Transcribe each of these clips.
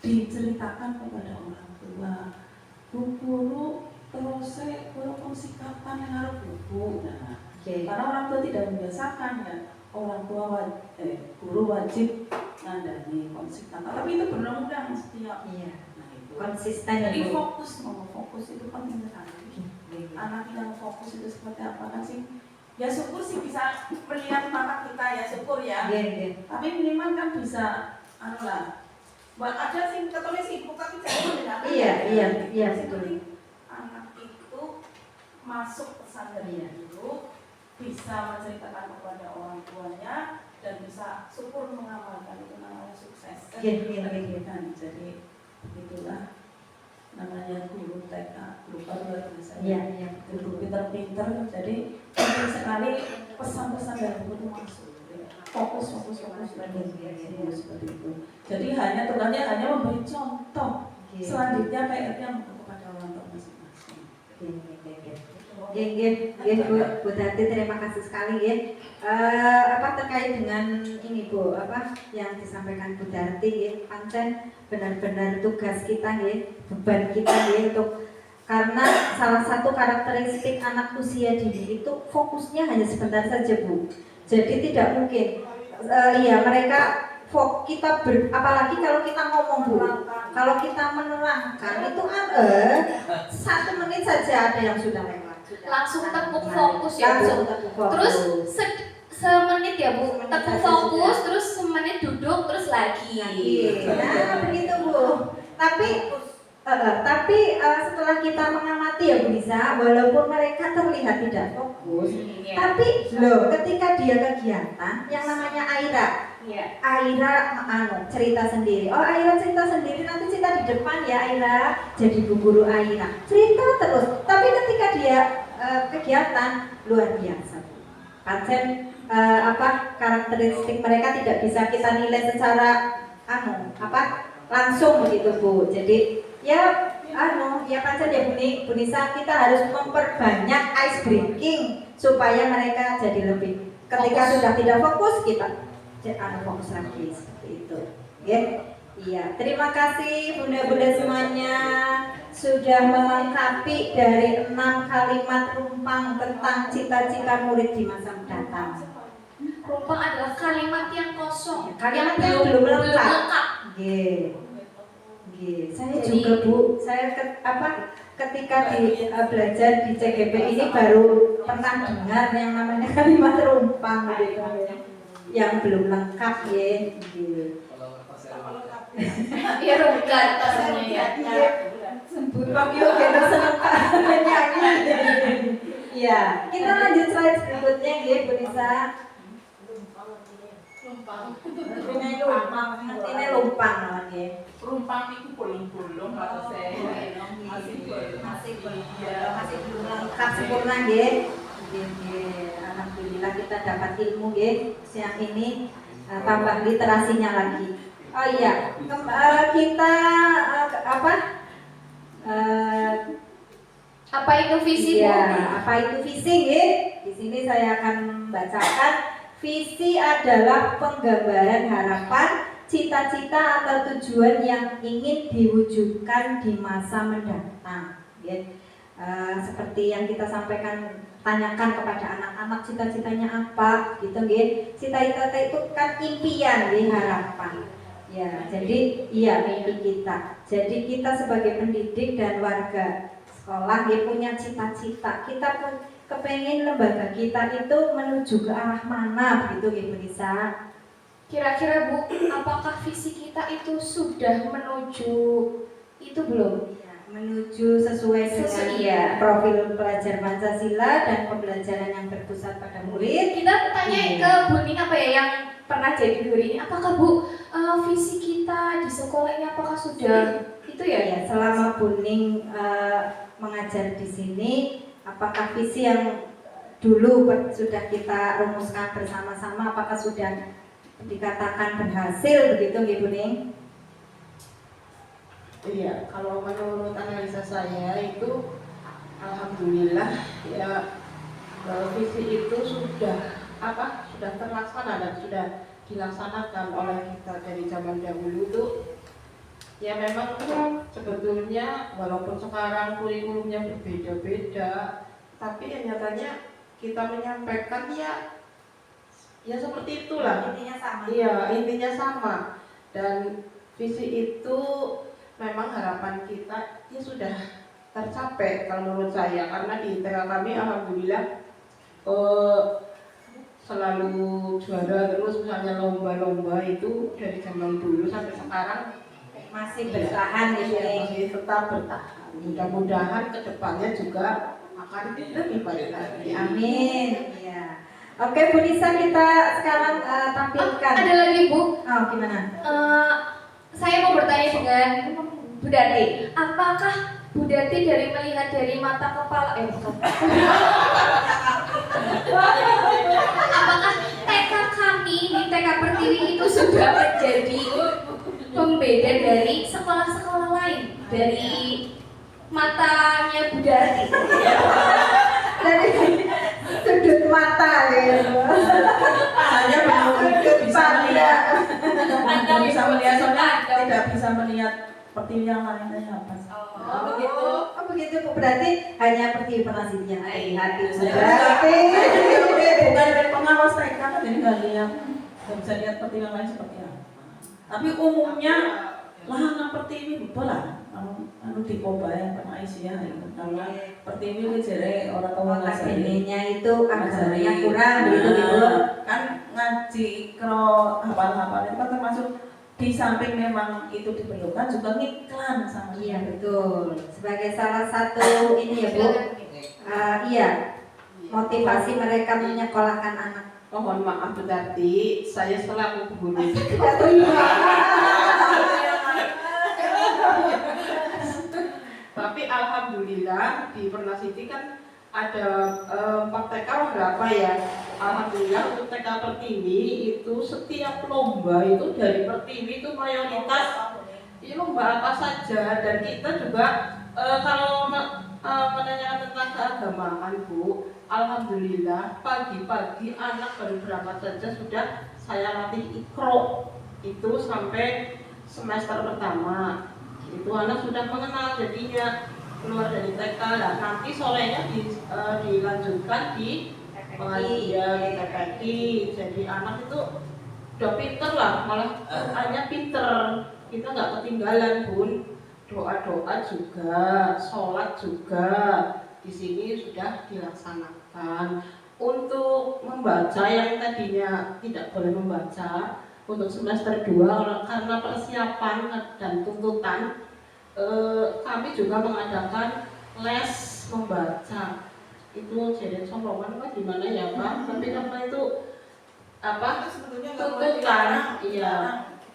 diceritakan kepada orang tua. Bu guru terus kalau kongsi kapan yang harus buku. Nah, karena orang tua tidak membiasakan ya, orang tua guru wajib ngandani kongsi kata, tapi itu berulang-ulang setiap. Iya. Nah, itu Konsisten. Jadi fokus itu penting sekali. Anak yang fokus itu seperti apa kan sih? Ya syukur sih bisa melihat mata kita ya, syukur ya. Tapi minimal kan bisa buat ada sih ketemu sibuk tapi jangan mendengarkan. Iya betul. Anak itu masuk pesantren dulu, bisa menceritakan kepada orang tuanya dan bisa syukur mengamalkan, itu namanya sukses. Jadi itulah namanya guru TK, lupa luar biasa. Guru pinter-pinter, jadi penting sekali pesan-pesan dari guru itu masuk. Fokus seperti itu. Jadi tugasnya hanya memberi contoh. Selanjutnya PR-nya kepada orang tua masing-masing. Bu Tati, terima kasih sekali ya. Terkait dengan ini Bu, yang disampaikan Bu Tati ya, pancen benar-benar tugas kita ya, beban kita ya untuk, karena salah satu karakteristik anak usia dini itu fokusnya hanya sebentar saja Bu. Jadi tidak mungkin mereka apalagi kalau kita ngomong Bu, kalau kita menerangkan itu 1 menit saja ada yang sudah lewat. Langsung tepuk fokus ya Bu. Terus semenit ya Bu, tepuk fokus, terus semenit duduk, terus lagi. Nah begitu Bu. Tapi setelah kita mengamati ya Bu Nisa, walaupun mereka terlihat tidak fokus, tapi ketika dia kegiatan yang namanya Aira cerita sendiri. Aira cerita sendiri, nanti cerita di depan ya Aira, jadi bu guru Aira cerita terus. Tapi ketika dia kegiatan luar biasa, pancen karakteristik mereka tidak bisa kita nilai secara langsung begitu Bu. Jadi pancen ya Bu Nisa, kita harus memperbanyak ice breaking supaya mereka jadi lebih, ketika sudah tidak fokus kita fokus lagi seperti itu. Iya, terima kasih bunda-bunda semuanya sudah melengkapi dari 6 kalimat rumpang tentang cita-cita murid di masa mendatang. Rumpang adalah kalimat yang kosong, kalimat yang belum lengkap. Saya juga Bu, saya ketika belajar di CGP ini baru pernah dengar yang namanya kalimat rumpang gitu, yang belum lengkap ya. Ya rumpang tasnya ya. Sebut Papio kita senangnya. Iya, kita lanjut slide berikutnya ya Bu Nisa. Ini lumpang namanya. Rumpang itu bolong-bolong masih belum lengkap sempurna ya. Alhamdulillah kita dapat ilmu ya siang ini, tambah literasinya lagi. Kita apa itu visi Bu? Apa itu visi ya? Di sini saya akan membacakan. Visi adalah penggambaran harapan, cita-cita atau tujuan yang ingin diwujudkan di masa mendatang. Seperti yang kita sampaikan, tanyakan kepada anak-anak cita-citanya apa, gitu ya. Cita-cita itu kan impian, harapan. Jadi mimpi kita. Jadi kita sebagai pendidik dan warga sekolah punya cita-cita. Kita pun kepengen lembaga kita itu menuju ke arah mana, begitu Bu Nisa? Kira-kira Bu, apakah visi kita itu sudah menuju itu belum? Menuju sesuai dengan profil pelajar Pancasila dan pembelajaran yang berpusat pada murid. Kita tanya ke Bu Ning yang pernah jadi guru ini, apakah Bu visi kita di sekolah ini apakah sudah itu ya? Selama Bu Ning mengajar di sini, apakah visi yang dulu sudah kita rumuskan bersama-sama, apakah sudah dikatakan berhasil begitu Bu Ning? Iya, kalau menurut analisa saya itu alhamdulillah visi itu sudah terlaksana dan sudah dilaksanakan oleh kita dari zaman dahulu itu Ya memang sebetulnya walaupun sekarang kurikulumnya berbeda-beda, tapi yang nyatanya kita menyampaikan ya seperti itulah. Intinya sama. Iya, intinya sama. Dan visi itu memang harapan kita ya sudah tercapai kalau menurut saya, karena di TK kami alhamdulillah selalu juara terus, misalnya lomba-lomba itu dari zaman dulu sampai sekarang Masih bertahan gitu ya. masih tetap bertahan. Mudah-mudahan kedepannya juga akan lebih baik lagi. Amin. Iya. Oke Bu Nisa, kita sekarang tampilkan. Ada lagi Bu, Oh gimana? saya mau bertanya dengan Bu Dati, apakah Bu Dati dari melihat dari mata kepala apakah TK kami di TK Pertiwi itu sudah menjadi pembeda dari sekolah-sekolah lain dari matanya Bu Dati? Dari sudut mata ya. Saya belum bisa melihat, Anda belum bisa melihat, soalnya Anda. tidak bisa melihat Pertiwi yang lainnya apa sih. Oh begitu. Oh begitu Bu. Berarti hanya Pertiwi Penasih yang terlihat itu. Saya Berarti bukan pengawas TK kan, jadi nggak lihat, nggak bisa lihat Pertiwi yang lain seperti apa. Tapi umumnya lahan Pertiwi betul lah, anu dikoba yang pernah Aisyah itu. Kalau Pertiwi itu jadi orang tua ngajari, akademinya itu agamanya kurang gitu. kan ngaji ikro hafal-hafal itu kan termasuk di samping memang itu diperlukan juga ngiklan sama Iya betul. Sebagai salah satu ini ya Bu. Iya. Motivasi mereka menyekolahkan anak. Mohon maaf Bu Dati, saya selaku guru Tidak terima. tapi alhamdulillah di Pernasiti kan ada 4 TK berapa ya. Alhamdulillah untuk TK Pertiwi itu setiap lomba itu dari Pertiwi itu mayoritas ini lomba apa saja, dan kita juga kalau menanyakan tentang keagamaan Bu, alhamdulillah pagi-pagi anak baru berangkat saja sudah saya latih ikro itu sampai semester pertama. Itu anak sudah mengenal jadinya keluar dari TK. Nah, nanti sorenya dilanjutkan di pengajian di TPQ. Jadi anak itu udah pinter lah, malah hanya pinter. Kita nggak ketinggalan Bun. Doa-doa juga, sholat juga di sini sudah dilaksanakan. Untuk membaca yang tadinya tidak boleh membaca untuk semester 2 karena persiapan dan tuntutan, kami juga mengadakan les membaca. Itu jadi sombongan apa gimana ya Pak? Tapi karena itu apa sebetulnya tuntutan, iya.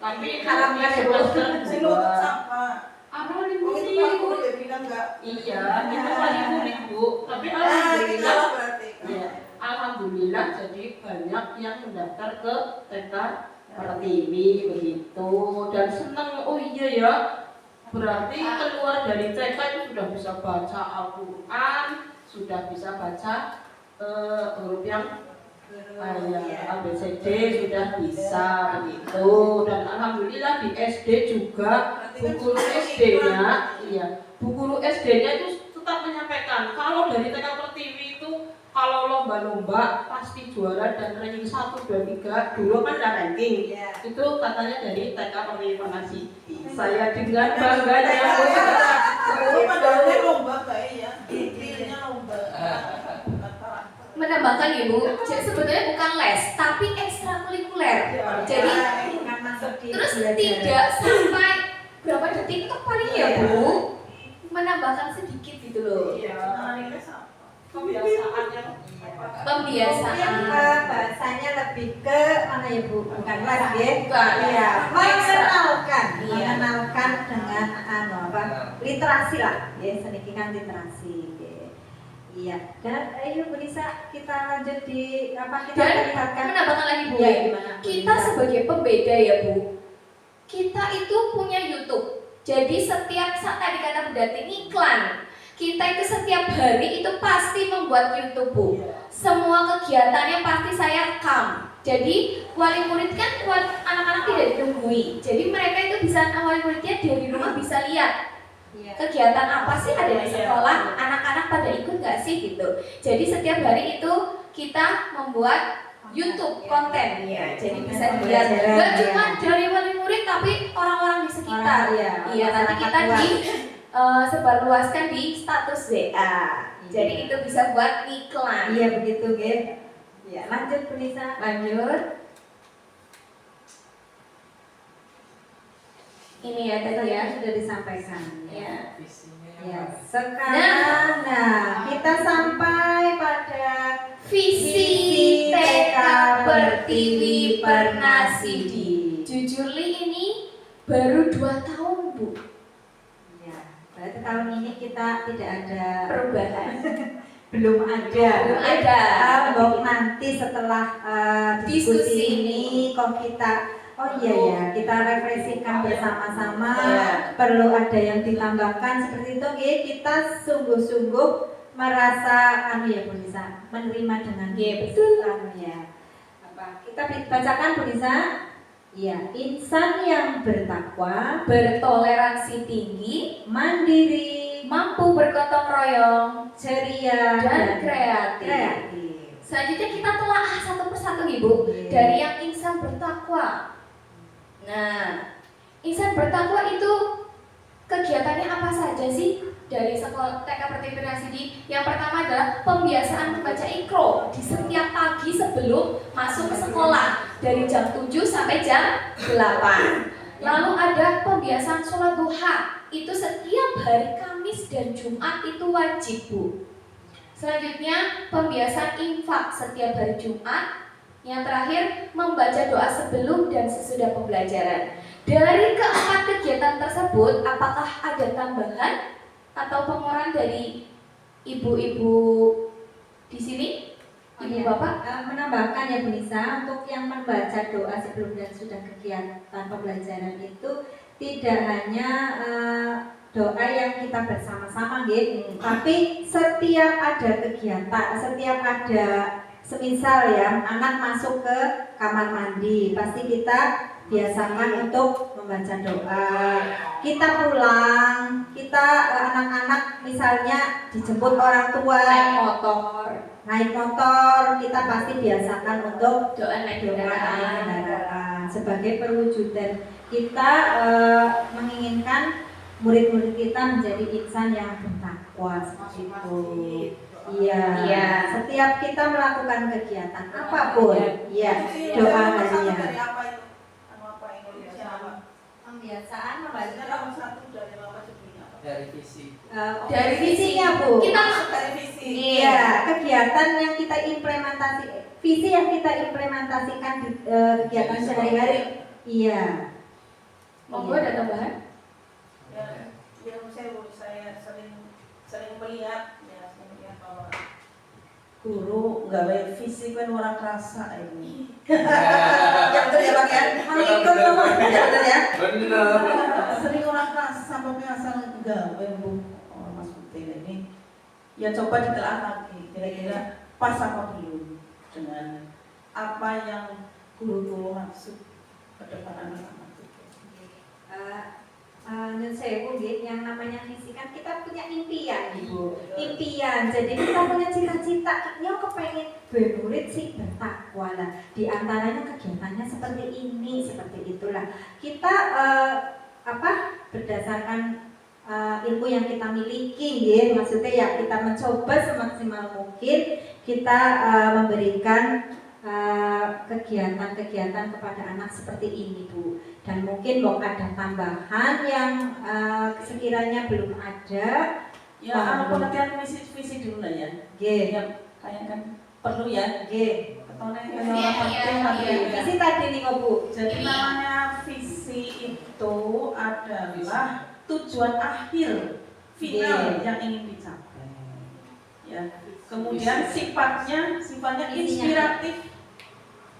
Tapi Haram kan ya, Bu? Sing nutut siapa? Apa nih Oh, Bu? itu Pak Guru dia bilang enggak. Iya, itu paling unik Bu. Tapi Kita alhamdulillah, berarti. ya, alhamdulillah jadi banyak yang mendaftar ke TK Pertiwi begitu, dan senang. Oh iya ya, berarti keluar dari TK itu sudah bisa baca Al-Quran, sudah bisa baca huruf yang ABCD sudah bisa begitu. Dan alhamdulillah di SD juga bu guru SD-nya, iya, bu guru SD-nya itu tetap menyampaikan kalau dari TK Pertiwi itu kalau lomba-lomba pasti juara dan ranking 1, 2, 3. Dulu kan ada ranking. Itu katanya dari TK Pertiwi Penasih. Saya dengan bangganya Padahal lomba kayak ya, intinya lomba. Menambahkan ya Bu, jadi sebetulnya bukan les, tapi ekstrakurikuler. Jadi Kan masuk di terus pelajaran. tidak sampai berapa detik itu paling ya Bu, menambahkan sedikit gitu loh. Iya, Nah, kebiasaan yang Pembiasaan. Mungkin bahasanya lebih ke mana ya Bu? Bukan les ya? Bukan. Iya, mengenalkan, Iya. mengenalkan dengan literasi lah, ya sedikit kan literasi. Iya. Dan ayo Bu Nisa, kita lanjut di apa kita Dan perlihatkan. menambahkan lagi Bu, Iya, gimana, Bu kita Nisa? sebagai pembeda ya Bu, kita itu punya YouTube. Jadi setiap saat tadi kata Bu Dati iklan, kita itu setiap hari itu pasti membuat YouTube Bu. Semua kegiatannya pasti saya rekam. Jadi wali murid kan anak-anak tidak ditungguin. Jadi mereka itu bisa wali muridnya dari rumah bisa lihat kegiatan apa sih ada di sekolah, anak-anak pada ikut nggak sih gitu. Jadi setiap hari itu kita membuat YouTube konten ya, jadi bisa dilihat nggak cuma dari wali murid tapi orang-orang di sekitar. Iya, nanti kita sebarluaskan di status WA. Jadi itu bisa buat iklan. Iya begitu, Gen. Ya, lanjut Bu Nisa. Lanjut. Ini ya tadi ya. Sudah disampaikan. Ya. Ya, sekarang kita sampai pada Visi TK Pertiwi Pernasidi. Jujur Li ini baru 2 tahun Bu. ya, berarti tahun ini kita tidak ada Perubahan. belum ada. Belum ada. Nanti setelah Diskusi diskusi ini kok kita kita refleksikan bersama-sama. Perlu ada yang ditambahkan seperti itu, kita sungguh-sungguh merasa Bu Nisa, menerima dengan betul. Kita bacakan Bu Nisa. Iya, insan yang bertakwa, Bertoleransi tinggi, mandiri, mampu bergotong royong, ceria dan kreatif. Selanjutnya kita telah satu persatu Ibu dari yang insan bertakwa. Nah, insan bertakwa itu kegiatannya apa saja sih? Dari sekolah TK Pertiwi Pernasidi, yang pertama adalah pembiasaan membaca Iqra di setiap pagi sebelum masuk ke sekolah dari jam 7 sampai jam 8. Lalu ada pembiasaan sholat duha, itu setiap hari Kamis dan Jumat itu wajib Bu. Selanjutnya pembiasaan infak setiap hari Jumat. Yang terakhir membaca doa sebelum dan sesudah pembelajaran. Dari keempat kegiatan tersebut, apakah ada tambahan atau pengurangan dari ibu-ibu di sini? Ibu Bapak? Menambahkan ya Bu Nisa, untuk yang membaca doa sebelum dan sudah kegiatan pembelajaran itu tidak hanya doa yang kita bersama-sama tapi setiap ada kegiatan, setiap ada semisal ya anak masuk ke kamar mandi, pasti kita biasakan untuk membaca doa. Kita pulang, kita anak-anak misalnya dijemput orang tua naik motor, kita pasti biasakan untuk Doa naik kendaraan sebagai perwujudan kita menginginkan murid-murid kita menjadi insan yang bertakwa seperti itu. Iya. Setiap kita melakukan kegiatan apapun, doa hanya. Pembiasaan membaca dari visi. Dari visinya Bu. Kita dari visi. Iya, kegiatan yang kita implementasi, visi yang kita implementasikan di kegiatan sehari-hari. Iya. monggo ada tambahan? Ya, saya sering melihat bahwa guru nggawe visi kan orang kerasa ini. Ya betul ya Pak ya. Mengikut Bapak. Ya betul ya. Benar. Sering orang kerasa pokoknya asal nggawe Bu Mas Putih ini. Ya coba ditelaah lagi. Kira-kira pas apa belum dengan apa yang guru-guru maksud ke depan anak-anak itu. Nyun sewu yang namanya visi kan kita punya impian Ibu. Impian. Jadi kita punya cita-cita, yo kepengen bermurid sih bertakwa lah. Di antaranya kegiatannya seperti ini, seperti itulah. Kita berdasarkan ilmu yang kita miliki, maksudnya ya kita mencoba semaksimal mungkin kita memberikan kegiatan-kegiatan kepada anak seperti ini Bu. Dan mungkin ada tambahan yang sekiranya belum ada. Ya, pengertian visi dulu lah ya. Ya, kayak kan perlu ya. Visi tadi nih kok Bu. Jadi namanya visi itu adalah tujuan akhir final yang ingin dicapai. Ya. Kemudian sifatnya inspiratif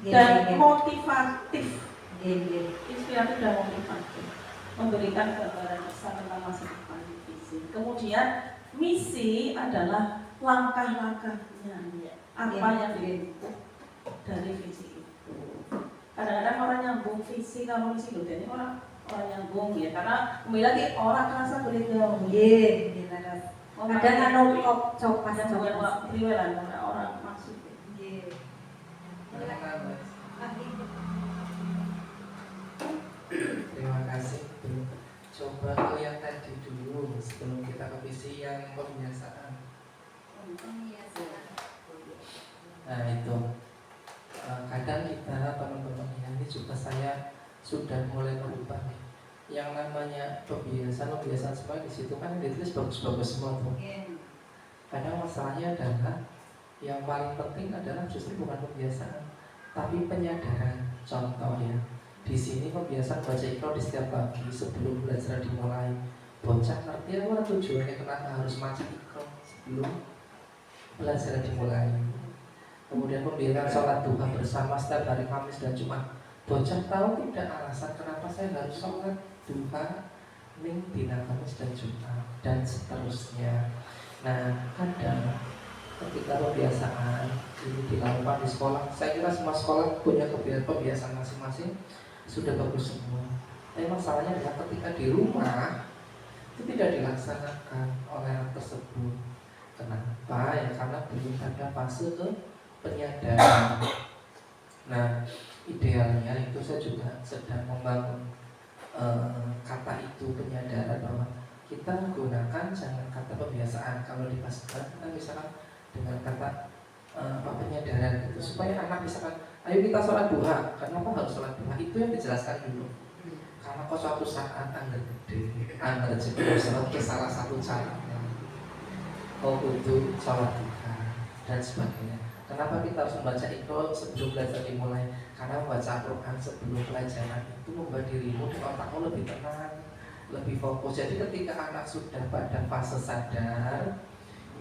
dan motivatif. Inspiratif dan motivatif, memberikan gambaran besar tentang masa depan visi. Kemudian misi adalah langkah-langkahnya, apa yang ditempuh dari visi itu. kadang-kadang orang nyambung visi kalau misi dosennya orang nyambung ya karena kembali orang kerasa beliau Nggih, leres. Kadang anu kok copas bukan copas. priwelan orang maksud. Nggih. Terima kasih Bu. Coba ke yang tadi dulu sebelum kita ke visi yang pembiasaan. Nah itu kadang kita teman-teman ini juga saya sudah mulai merubah nih. Yang namanya pembiasaan semua di situ kan ditulis bagus-bagus semua tuh. Kadang masalahnya adalah yang paling penting adalah justru bukan pembiasaan, tapi penyadaran. Contoh ya, di sini pembiasaan baca Iqra di setiap pagi sebelum belajar dimulai. Bocah ngerti apa tujuannya kenapa harus baca Iqra sebelum belajar dimulai. Kemudian pembiasaan sholat duha bersama setiap hari Kamis dan Jumat. Bocah tahu tidak alasan kenapa saya harus sholat duha ning dina Kamis dan Jumat dan seterusnya. Nah, kadang ketika pembiasaan ini dilakukan di sekolah, saya kira semua sekolah punya kebiasaan masing-masing, sudah bagus semua. Tapi masalahnya adalah ketika di rumah itu tidak dilaksanakan oleh anak tersebut. Kenapa? Ya karena belum ada fase ke penyadaran. Nah, idealnya itu saya juga sedang membangun kata itu penyadaran bahwa kita menggunakan jangan kata pembiasaan. Kalau di pasar kita misalkan dengan kata penyadaran gitu supaya anak misalkan ayo kita sholat duha. Kenapa harus sholat duha? Itu yang dijelaskan dulu. Karena kok suatu saat anggar gede, anggar jadi sholat ke salah satu caranya. Oh itu sholat duha dan sebagainya. Kenapa kita harus membaca Iqra sebelum belajar dimulai? Karena membaca Al-Quran sebelum pelajaran itu membuat dirimu di otakmu lebih tenang, lebih fokus. Jadi ketika anak sudah pada fase sadar,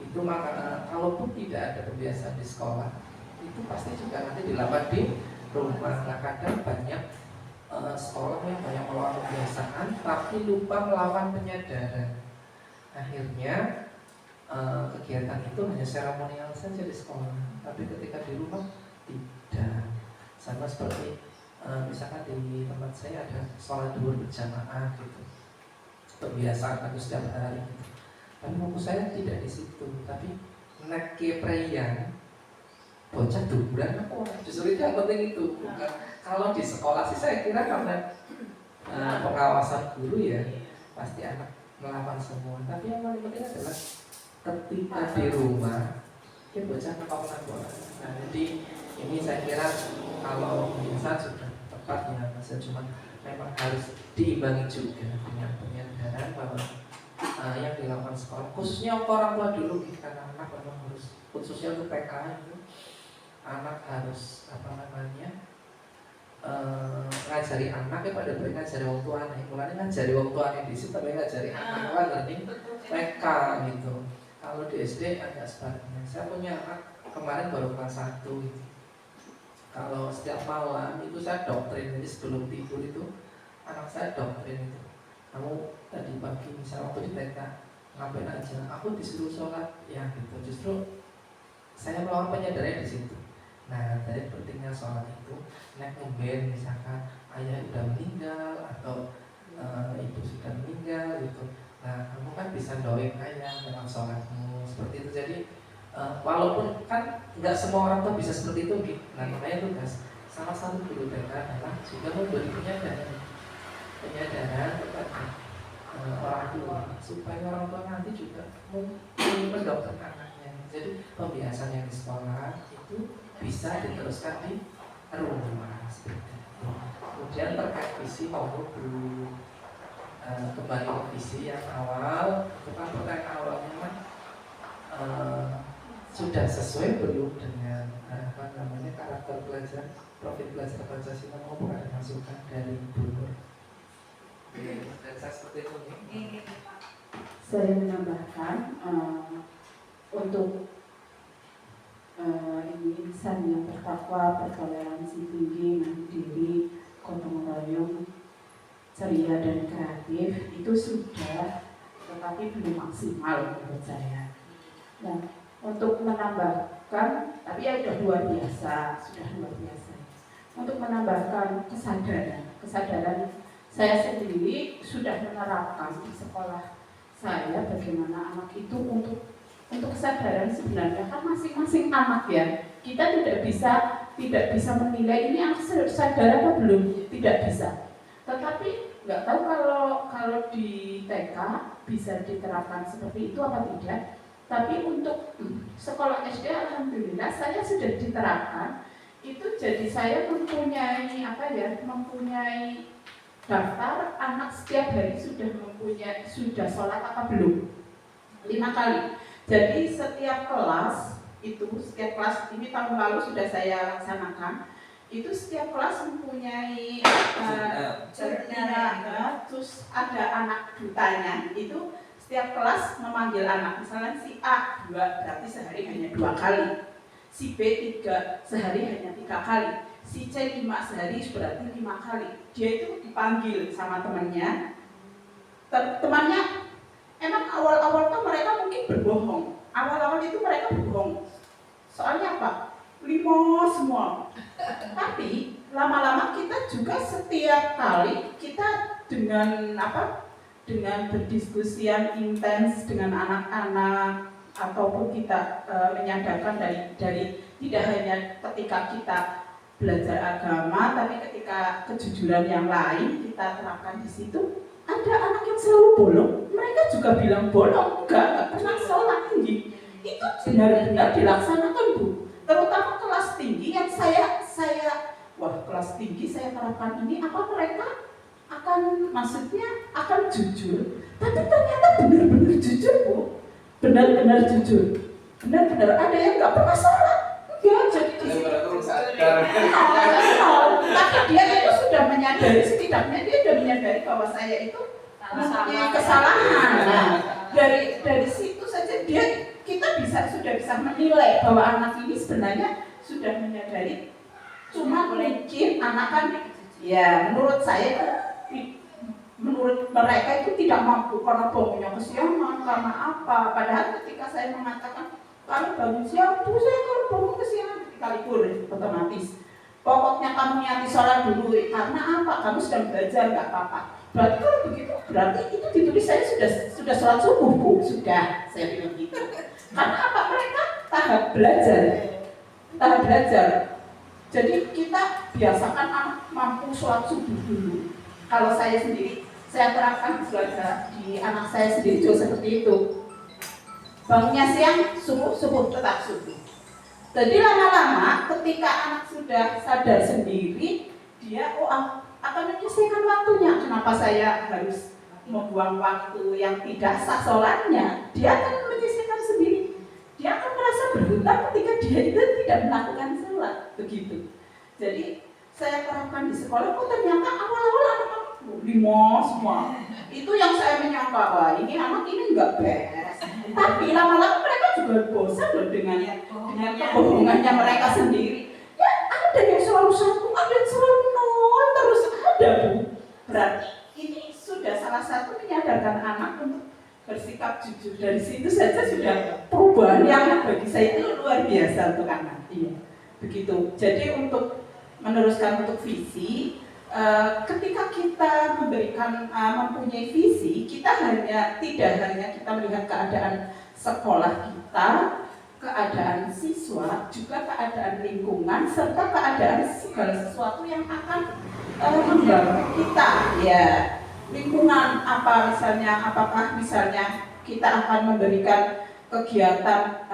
itu maka kalaupun tidak ada pembiasaan di sekolah, itu pasti juga nanti dilakukan di rumah. Nah, kadang banyak sekolah yang banyak melakukan pembiasaan tapi lupa melakukan penyadaran. Akhirnya kegiatan itu hanya seremonial saja di sekolah, tapi ketika di rumah tidak. Sama seperti misalkan di tempat saya ada sholat duhur berjamaah gitu, pembiasaan itu setiap hari gitu. Tapi fokus saya tidak di situ, tapi nek kepreyan bocah duburan apa justru itu yang penting itu. Bukan kalau di sekolah sih saya kira karena pengawasan guru ya pasti anak melawan semua. Tapi yang paling penting adalah ketika di rumah kita bocah melakukan bola. Nah, jadi ini saya kira kalau bisa sudah tepat ya, masa cuma memang harus diimbangi juga dengan penyadaran bahwa yang dilakukan sekolah, khususnya orang tua dulu, karena anak memang harus, khususnya untuk TK itu, anak harus ngajari anak ya pada baik ngajari orang tua nih, mulanya ngajari orang tua nih di situ, tapi ngajari anak kan learning TK gitu. Kalau di SD agak sebaliknya. Saya punya anak kemarin baru kelas 1 gitu. Kalau setiap malam itu saya doktrin, jadi sebelum tidur itu anak saya doktrin itu. Kamu tadi pagi misalnya waktu di TK ngapain aja? Aku disuruh sholat ya gitu. Justru saya melakukan penyadaran di situ. Nah dari pentingnya sholat itu, nek ngemben misalkan ayah udah meninggal atau ibu sudah meninggal gitu. Nah kamu kan bisa doain ayah dalam sholatmu seperti itu. Jadi walaupun kan nggak semua orang tuh bisa seperti itu gitu. Nah makanya tugas salah satu guru TK adalah juga memberi penyadaran kepada orang tua supaya orang tua nanti juga mendokterkan anaknya. Jadi pembiasaan yang di sekolah itu bisa diteruskan di rumah seperti itu. Kemudian terkait visi maupun dulu kembali ke visi yang awal, bukan pertanyaan awalnya sudah sesuai belum dengan karakter belajar, profil belajar Pancasila maupun ada masukan dari guru. Dan saya seperti itu nih. Saya menambahkan untuk ini insan yang bertakwa, bertoleransi tinggi, mandiri, gotong royong, ceria dan kreatif itu sudah, tetapi belum maksimal menurut saya. Nah, untuk menambahkan, tapi ya sudah luar biasa. untuk menambahkan kesadaran saya sendiri sudah menerapkan di sekolah saya bagaimana anak itu untuk kesadaran sebenarnya kan masing-masing anak ya. Kita tidak bisa menilai ini anak sadar apa belum, tidak bisa. Tetapi nggak tahu kalau di TK bisa diterapkan seperti itu apa tidak. Tapi untuk sekolah SD alhamdulillah saya sudah diterapkan. Itu jadi saya mempunyai daftar anak setiap hari sudah sholat apa belum 5 kali. Jadi setiap kelas ini tahun lalu sudah saya laksanakan. Itu setiap kelas mempunyai terus ada anak dutanya. Itu setiap kelas memanggil anak, misalnya si A 2 berarti sehari hanya 2 kali, si B 3 sehari hanya 3 kali, si C 5 sehari berarti 5 kali. Dia itu dipanggil sama temannya. Temannya emang awal-awal tuh mereka mungkin berbohong. Awal-awal itu mereka berbohong. Soalnya apa? 5 semua. Tapi lama-lama kita juga setiap kali kita dengan berdiskusi yang intens dengan anak-anak ataupun kita menyadarkan dari tidak hanya ketika kita belajar agama, tapi ketika kejujuran yang lain kita terapkan di situ. Ada anak yang selalu bolong, mereka juga bilang bolong, enggak pernah sholat tinggi. Itu benar-benar dilaksanakan Bu. Terutama kelas tinggi yang kelas tinggi saya terapkan ini, apa mereka akan jujur, tapi ternyata benar-benar jujur Bu, benar-benar jujur, benar-benar ada yang nggak pernah sholat, enggak jadi di situ. Tapi dia itu sudah menyadari, setidaknya dia sudah menyadari bahwa saya itu mempunyai kesalahan. Nah, dari situ saja kita sudah bisa menilai bahwa anak ini sebenarnya sudah menyadari. Cuma mungkin anak kan, ya menurut mereka itu tidak mampu karena bangunnya kesiangan, karena apa? Padahal ketika saya mengatakan kalau bangun siang, terus saya kalau bangun kesiangan ketika libur otomatis. Pokoknya kamu niati sholat dulu, karena apa? Kamu sedang belajar, nggak apa-apa. Berarti kalau begitu, berarti itu ditulis saya sudah sholat subuh Bu, sudah saya bilang gitu. Karena apa? Mereka tahap belajar. Jadi kita biasakan anak mampu sholat subuh dulu. Kalau saya sendiri, saya terapkan di anak saya sendiri juga seperti itu. Bangunnya siang, subuh tetap subuh. Jadi lama-lama ketika anak sudah sadar sendiri, dia akan menyisihkan waktunya. Kenapa saya harus membuang waktu yang tidak sah sholatnya? Dia akan menyisihkan sendiri. Dia akan merasa berhutang ketika dia itu tidak melakukan sholat. Begitu. Jadi saya terapkan di sekolah, ternyata awal-awal anak-anak 5 semua. Itu yang saya menyangka, wah ini anak ini enggak beres. Tapi lama-lama mereka juga bosan loh dengan kebohongannya mereka sendiri. Ya ada yang selalu 1, ada yang selalu 0, terus ada Bu. Berarti ini sudah salah satu menyadarkan anak untuk bersikap jujur. Dari situ saja sudah perubahan yang bagi saya itu luar biasa untuk anak. Iya, begitu. Jadi untuk meneruskan untuk visi, ketika kita mempunyai visi, kita tidak hanya kita melihat keadaan sekolah kita, keadaan siswa, juga keadaan lingkungan, serta keadaan segala sesuatu yang akan membangun kita. Ya, lingkungan apa misalnya? Apakah misalnya kita akan memberikan kegiatan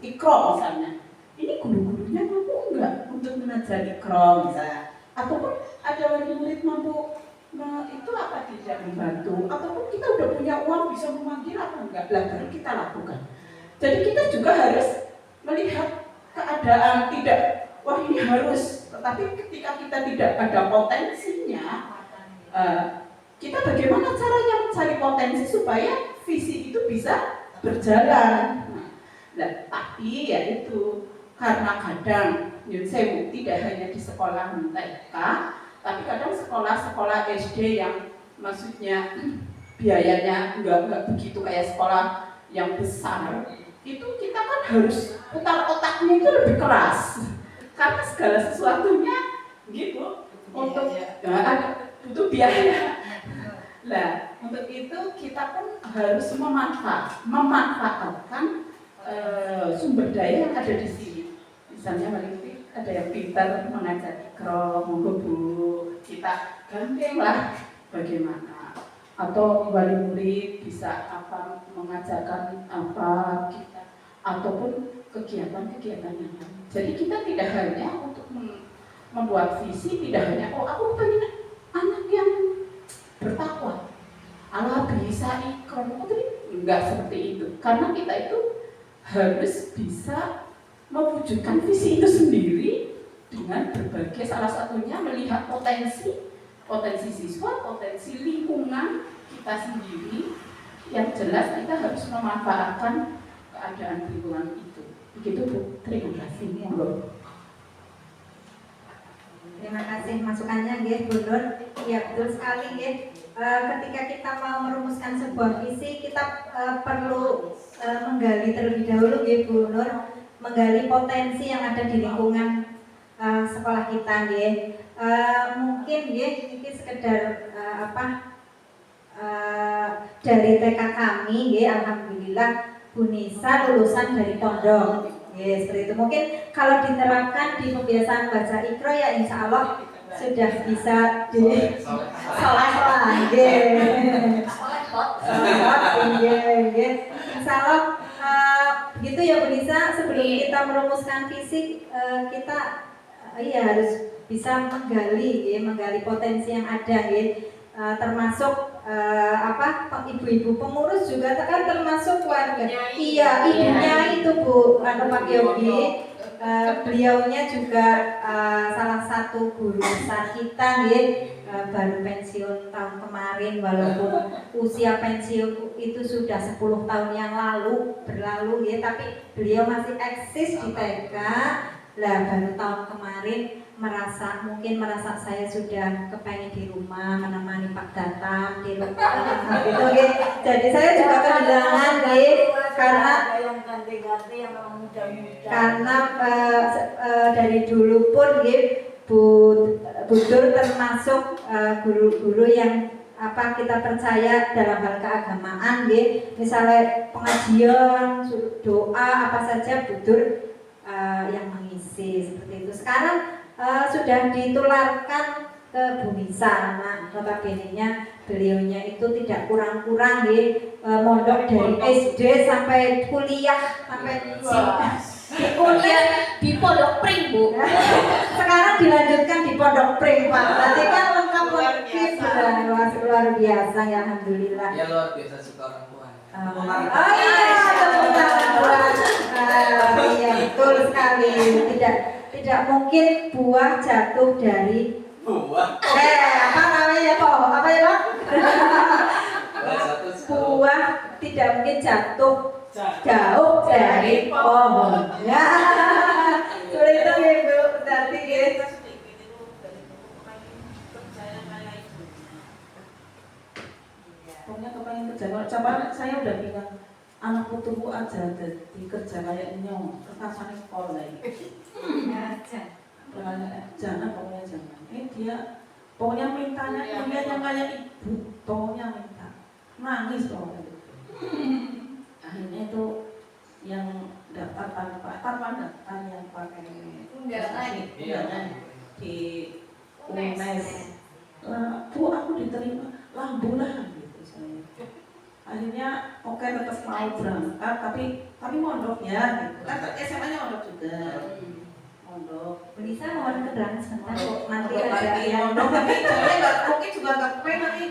ikro misalnya? Ini guru-gurunya mampu enggak untuk mengajar ikro misalnya? Ataupun ada wali murid mampu itu apa tidak membantu? Ataupun kita udah punya uang bisa memanggil apa enggak? Baru kita lakukan. Jadi kita juga harus melihat keadaan tidak, wah ini harus. Tetapi ketika kita tidak ada potensinya, kita bagaimana caranya mencari potensi supaya visi itu bisa berjalan. Nah, tapi ya itu karena kadang Yunsewu tidak hanya di sekolah TK, tapi kadang sekolah-sekolah SD yang maksudnya biayanya enggak begitu kayak sekolah yang besar, itu kita kan harus putar otaknya itu lebih keras karena segala sesuatunya gitu untuk butuh biaya. Nah, untuk itu kita pun harus memanfaatkan sumber daya yang ada di sini. Misalnya ada yang pintar mengajar ikro, monggo Bu, kita gandenglah bagaimana. Atau wali murid bisa mengajarkan apa kita, ataupun kegiatan-kegiatan yang lain. Jadi kita tidak hanya untuk membuat visi, tidak hanya aku pengen anak yang bertakwa, Allah bisa ikram putri, enggak seperti itu. Karena kita itu harus bisa mewujudkan visi itu sendiri dengan berbagai, salah satunya melihat potensi siswa, potensi lingkungan kita sendiri. Yang jelas kita harus memanfaatkan keadaan lingkungan itu. Begitu Bu, terima kasih. Terima kasih masukannya nggih Bu Nur. Iya betul sekali nggih. Ketika kita mau merumuskan sebuah visi, kita perlu menggali terlebih dahulu nggih Bu Nur, menggali potensi yang ada di lingkungan sekolah kita nggih. Mungkin nggih ini sekedar dari TK kami nggih, alhamdulillah Bu Nisa lulusan dari pondok. Ya, seperti itu. Mungkin kalau diterapkan di pembiasaan baca Iqra ya insya Allah sudah bisa di soleh-soleh. Insya Allah gitu ya Bu Nisa. Sebelum kita merumuskan visi, kita harus bisa menggali potensi yang ada termasuk ibu-ibu pengurus juga kan termasuk warga. Iya, ibunya itu Bu Pak Yogi. Beliaunya juga salah satu guru besar kita baru pensiun tahun kemarin, walaupun usia pensiun itu sudah 10 tahun yang berlalu tapi beliau masih eksis di TK. Lah baru tahun kemarin merasa saya sudah kepengen di rumah menemani Pak Datam di rumah gitu Jadi saya juga kehilangan karena dari dulu pun Bu Dur termasuk guru-guru yang kita percaya dalam hal keagamaan misalnya pengajian, doa apa saja Bu Dur yang mengisi seperti itu. Sekarang sudah ditularkan ke Bu Nisa. Nah, notabene-nya beliaunya itu tidak kurang-kurang mondok dari SD sampai kuliah sampai kuliah di Pondok Pring Bu. Sekarang dilanjutkan di Pondok Pring Pak. Berarti kan lengkap luar biasa ya, alhamdulillah. Ya luar biasa suka orang tua. Iya betul sekali. Tidak mungkin buah jatuh dari Buah. apa namanya Pak? Buah tidak mungkin jatuh jauh dari pohon. Ya, sulit itu ya Bu. Berarti pokoknya kepengen kerja. Coba saya udah bilang anak putuku aja di kerja kayak nyong, kekasannya sekolah ini. Jangan pokoknya jangan. Dia pokoknya mintanya kuliah yang kayak ibu, pokoknya minta nangis pokoknya. Akhirnya itu yang daftar daftar yang pakai undangan di UNES. Bu aku diterima, bulan gitu saya. Akhirnya oke tetap mau berangkat tapi mondok ya gitu. Kan SMA-nya mondok juga. Mondok. bisa mohon keterangan sebentar nanti Mondok ada lagi, yang mondok tapi saya mungkin juga nggak kepengen tapi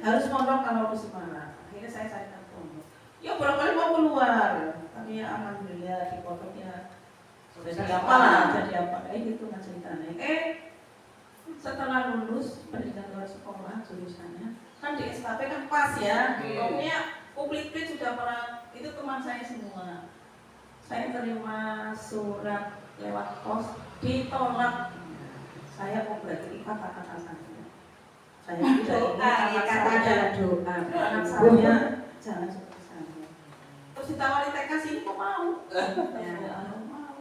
harus mondok kalau ke Semarang. Akhirnya saya carikan mondok. Ya bolak-balik mau keluar, tapi ya alhamdulillah di pondoknya jadi apa lah, jadi apa kayak gitu kan ceritanya. Setelah lulus pendidikan luar sekolah jurusannya kan di SKP kan pas ya, pokoknya publik sudah pernah itu teman saya semua. Saya terima surat lewat pos ditolak. Saya mau berarti kata-kata saya. Saya tidak ingin kata adalah doa. Anak saya jangan seperti saya. Terus ditawari TK sini kok mau? Mau.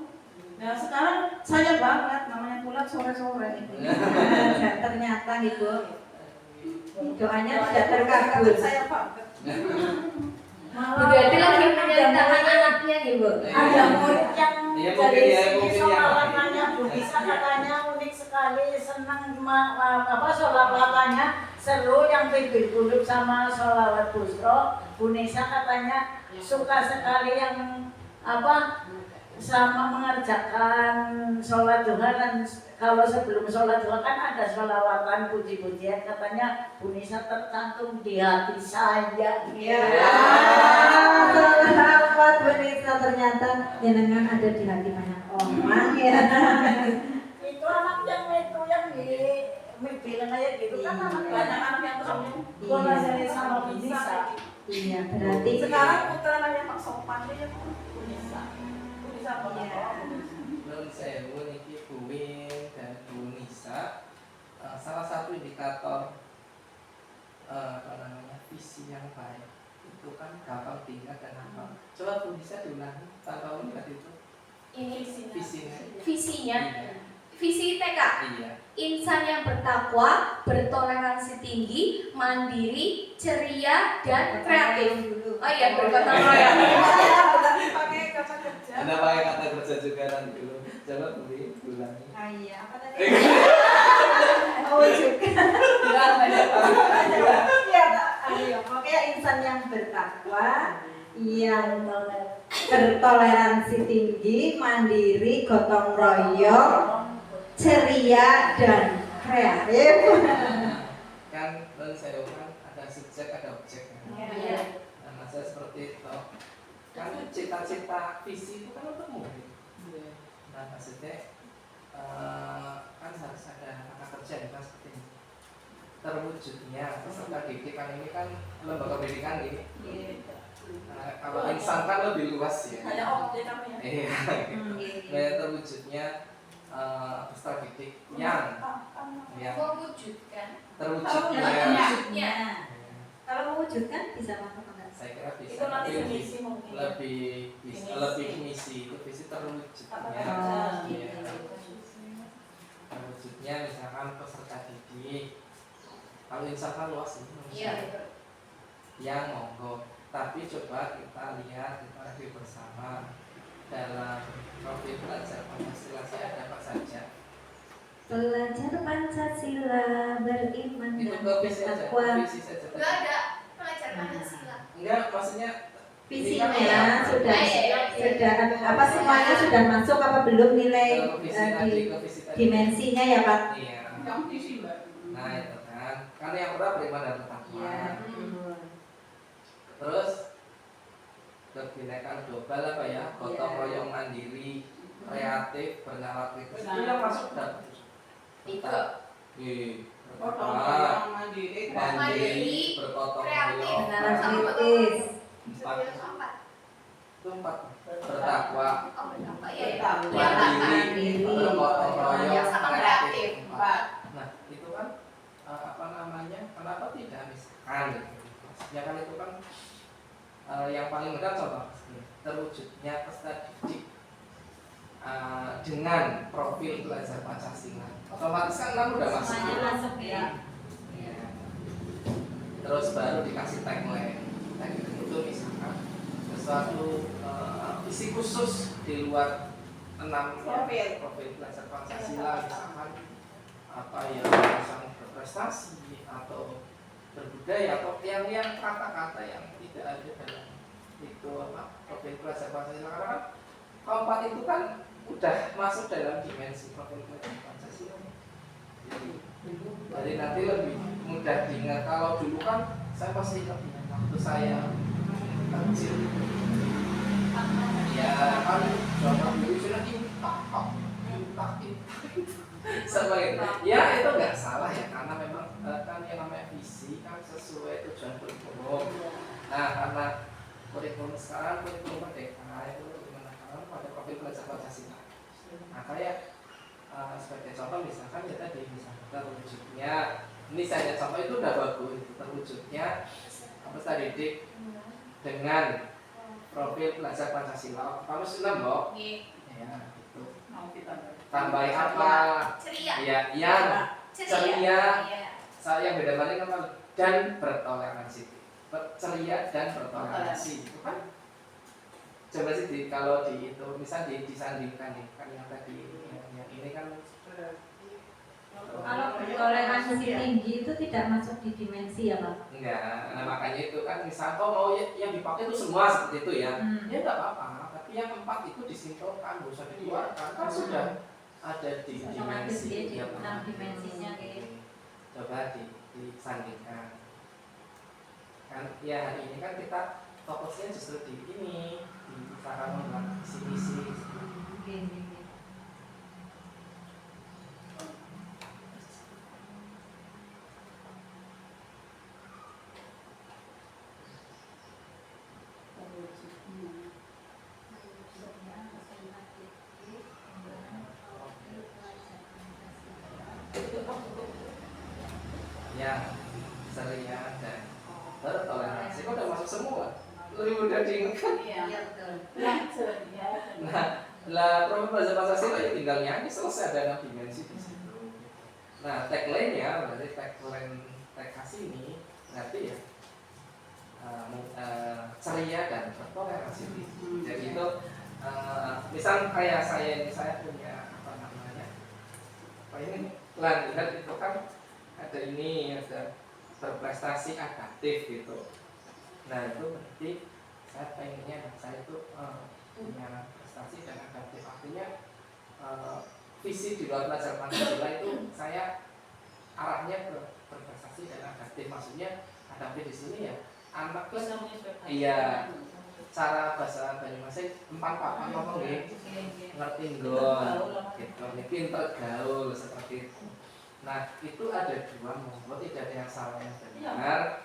Ya sekarang saya banget namanya pulang sore-sore. Dan ternyata Ibu doanya tidak terkabul. Saya banget. Berarti lagi menyertakan anaknya nih Bu. Ada murid yang Iya, dari mungkin ya, segi mungkin sholatannya Bu Nisa katanya unik sekali, senang sholatannya seru, yang Bibil Kulub sama sholawat busro. Bu Nisa katanya suka sekali yang sama mengerjakan sholat duha, dan kalau sebelum sholat duha kan ada sholawatan puji-pujian, katanya Bu Nisa tercantum di hati saya. Ya, selamat Bu Nisa, ternyata jenengan ada di hati banyak orang ya. Itu anak yang bilang aja gitu kan, anak Banyak anak yang terus kolase sama Bu Nisa. Iya, berarti sekarang putra namanya Pak Sopan dia Bunisa. Bunisa apa? Nun sewu niki Buwin dan Bu Nisa, salah satu indikator visi yang baik itu kan gampang diingat dan hafal. Coba Bu Nisa diulangi tanpa melihat itu Ini visinya. visi TK. Iya. Insan yang bertakwa, bertoleransi tinggi, mandiri, ceria, dan kreatif. Oh iya, bergotong royong. Pakai kata kerja. Anda pakai kata kerja juga nanti dulu. Coba Bu ulangi. ah, iya, apa tadi? Oh juga. Ya, ayo, pokoknya insan yang bertakwa, yang bertoleransi tinggi, mandiri, gotong royong, ceria, dan kreatif. Kan nun sewu kan ada subjek ada objek. Iya. Nah, masa seperti itu. Kan cita-cita visi itu kan untuk murid. Nah, maksudnya kan harus ada kata kerja ya, kan seperti ini. Terwujudnya peserta didik kan ini kan lembaga pendidikan ini. Nah, kalau insan kan lebih luas ya. Ada objek namanya. Iya. Nah, terwujudnya peserta didik yang Mewujudkan. terwujudnya. Kalau mewujudkan bisa masuk enggak? Saya kira bisa. Itu nanti Lebih- misi mungkin. lebih misi itu visi terwujudnya. Oh, Iya. Terwujudnya misalkan peserta didik. Kalau insan kan luas ini Iya. yang monggo. Tapi coba kita lihat, kita review bersama dalam profil belajar Pancasila saya ada apa saja. Belajar Pancasila, beriman Itu dan ke visi aja, bertakwa. visi saja. Enggak ada pelajar Pancasila. Enggak, maksudnya Visinya Iya. sudah Iya. sudah apa semuanya sudah masuk apa belum nilai ke visi tadi, di ke visi tadi. dimensinya ya Pak? Iya. Yang visi Mbak. Nah itu kan, karena yang pertama beriman dan bertakwa. Terus kebinekaan global apa ya, gotong royong mandiri, kreatif, bernalar kritis. Itu yang masuk dalam Itu. Orang mandiri, mandiri, bergotong kreatif, royong, Benar kritis. empat, itu empat, bertakwa, Oh, berapa ya? mandiri, bergotong royong, Yang sama kreatif. empat. Nah itu kan apa namanya? Kenapa tidak misalkan? Ya kan itu kan yang paling mudah contoh terwujudnya peserta didik dengan profil belajar Pancasila. Otomatis kan udah masuk. masuk ya. Ya. Terus baru dikasih tagline. Tagline itu misalkan sesuatu isi khusus di luar 6 profil belajar Pancasila, misalkan apa ya, misalkan berprestasi atau berbudaya atau yang kata-kata yang tidak ada dalam itu apa profil belajar Pancasila, karena kan keempat itu kan udah masuk dalam dimensi profil belajar Pancasila. Jadi nanti lebih mudah diingat. Kalau dulu kan saya masih ingat waktu saya kecil. Ya kan zaman dulu sudah sebagai ya itu nggak salah ya, karena memang kan yang namanya visi kan sesuai tujuan kurikulum. Nah karena kurikulum sekarang kurikulum merdeka itu menekankan pada profil belajar Pancasila. Nah kayak sebagai contoh misalkan ya tadi misalkan terwujudnya, ini saya contoh itu udah bagus, terwujudnya peserta didik dengan profil belajar Pancasila. Kamu senang Mbok? Ya, gitu. Mau kita Tambah apa? Ceria. Ya, yang ceria. Iya. Saya yang beda balik apa? Dan bertoleransi. Ceria dan bertoleransi. Itu kan? Coba sih kalau di itu misal disandingkan nih kan yang tadi yang ini kan Kalau toleransi tinggi itu tidak masuk di dimensi ya Pak? enggak, nah makanya itu kan misal kok mau yang dipakai itu semua seperti itu ya, ya enggak apa-apa, tapi yang 4 itu disimpulkan, nggak usah dikeluarkan, kan sudah ada di Otomatis dimensi dia di yang 6 dimensinya kayak. Coba disandingkan, kan ya hari ini kan kita fokusnya justru di ini, di cara membuat visi-visi. Ya, ceria dan bertoleransi kok udah masuk semua, lebih mudah diingatkan. Iya. betul. Nah, lah problem bahasa Pancasila ya tinggal nyanyi selesai ada 6 dimensi di situ. Nah, tagline-nya berarti tag kasih ini berarti ya ceria dan bertoleransi. Jadi itu misal kayak saya punya apa namanya? Apa ini? Lihat itu kan ada ini ada berprestasi adaptif gitu. Nah itu berarti saya pengennya saya itu punya prestasi dan adaptif, artinya visi di luar belajar Pancasila itu saya arahnya ke berprestasi dan adaptif. Maksudnya adaptif di sini ya anak plus iya cara bahasa Banyumasin empat papan ngomong ngerti nggon gitu, pinter gaul seperti itu. Nah itu ada 2 monggo, tidak ada yang salah yang benar.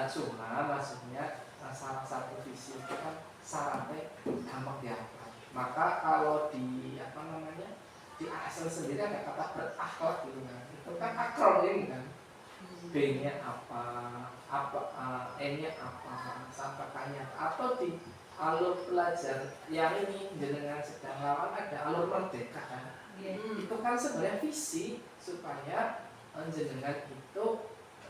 Cuma maksudnya salah satu visi itu kan sampai gampang dihafal. Maka kalau di apa namanya di ASL sendiri ada kata berakhlak gitu kan, itu kan akronim kan, B-nya apa, N-nya apa, sampai K-nya atau di alur pelajar yang ini dengan sedang lawan ada alur merdeka kan. Itu kan sebenarnya visi supaya jenengan itu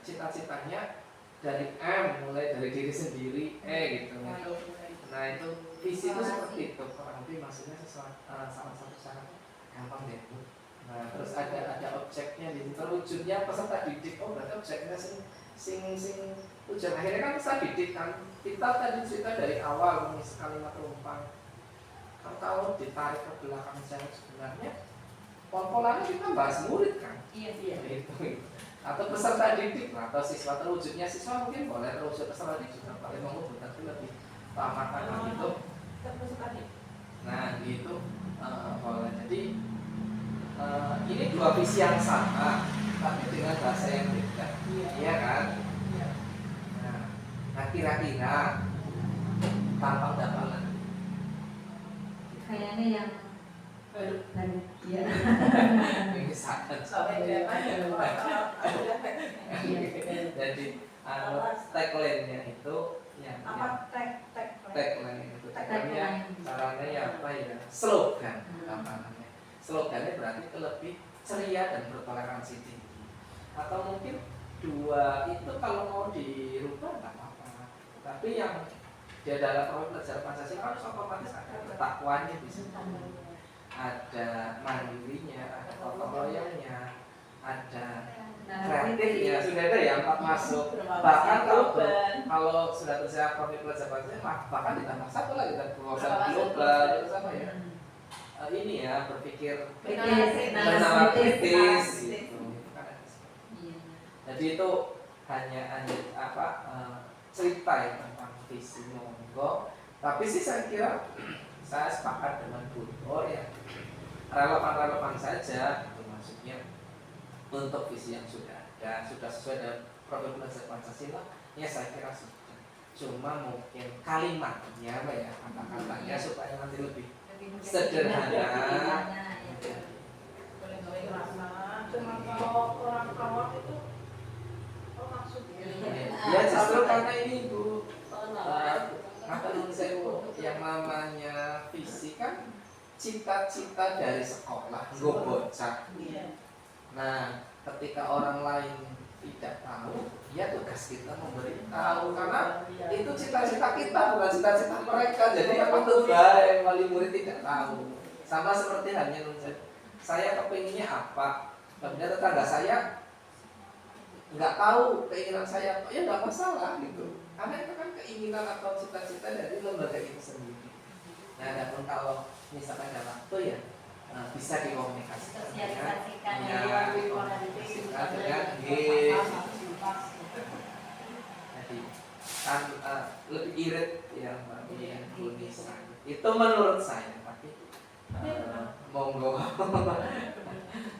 cita-citanya dari M, mulai dari diri sendiri gitu. Nah itu visi itu seperti itu, kurang lebih maksudnya sesuatu salah satu syarat gampang deh Bu. Nah terus ada objeknya di situ, wujudnya peserta didik. Oh berarti objeknya sing tujuan akhirnya kan peserta didik kan. Kita tadi cerita dari awal kalimat rumpang. Kalau ditarik ke belakang sebenarnya pol-polannya kita bahas murid kan. Iya. Itu. Atau peserta didik atau siswa, terwujudnya siswa mungkin boleh terwujud peserta didik paling mengubah tapi lebih paham itu. Nah gitu boleh. Jadi ini 2 visi yang sama tapi dengan bahasa yang beda, iya kan? Nah kira-kira tanpa dapalan Kayaknya yang baru. Iya. ini sangat jadi tagline-nya itu yang tagline itu caranya ya apa ya, slogan apa namanya, slogannya berarti lebih ceria dan bertoleransi tinggi, atau mungkin 2 itu kalau mau dirubah nggak apa-apa, tapi yang dia dalam proses belajar Pancasila harus otomatis ada ketakwanya di situ, ada mandirinya, ada gotong royongnya, ada kreatifnya, sudah ada ya 4 masuk. Bahkan kalau sudah tersiap profil belajar Pancasila, bahkan ditambah 1 lagi, dan wawasan global itu sama ya. Ini ya berpikir benar kritis gitu. Jadi itu hanya apa cerita ya tentang visi monggo. Tapi sih saya kira saya sepakat dengan Bu ya, relevan saja itu maksudnya untuk visi yang sudah ada, sudah sesuai dengan program belajar Pancasila ya saya kira sudah. Cuma mungkin kalimatnya apa ya, kata-katanya supaya nanti lebih sederhana. Cuma kalau orang awam itu maksudnya Ya justru karena ini Bu, yang namanya visi kan cita-cita dari sekolah gue bocah. Nah, ketika orang lain tidak tahu, ya tugas kita memberitahu, karena itu cita-cita kita bukan cita-cita mereka. Jadi apa tuh baik wali murid tidak tahu. Sama seperti halnya saya kepinginnya apa, kemudian tetangga saya nggak tahu keinginan saya apa, ya nggak masalah gitu. Karena itu kan keinginan atau cita-cita dari lembaga itu sendiri. Nah, adapun kalau misalkan ada waktu ya bisa dikomunikasikan Sosialisasikan ya, dikomunikasikan dengan jadi kan lebih irit ya Mbak Indonesia. Itu menurut saya, tapi monggo.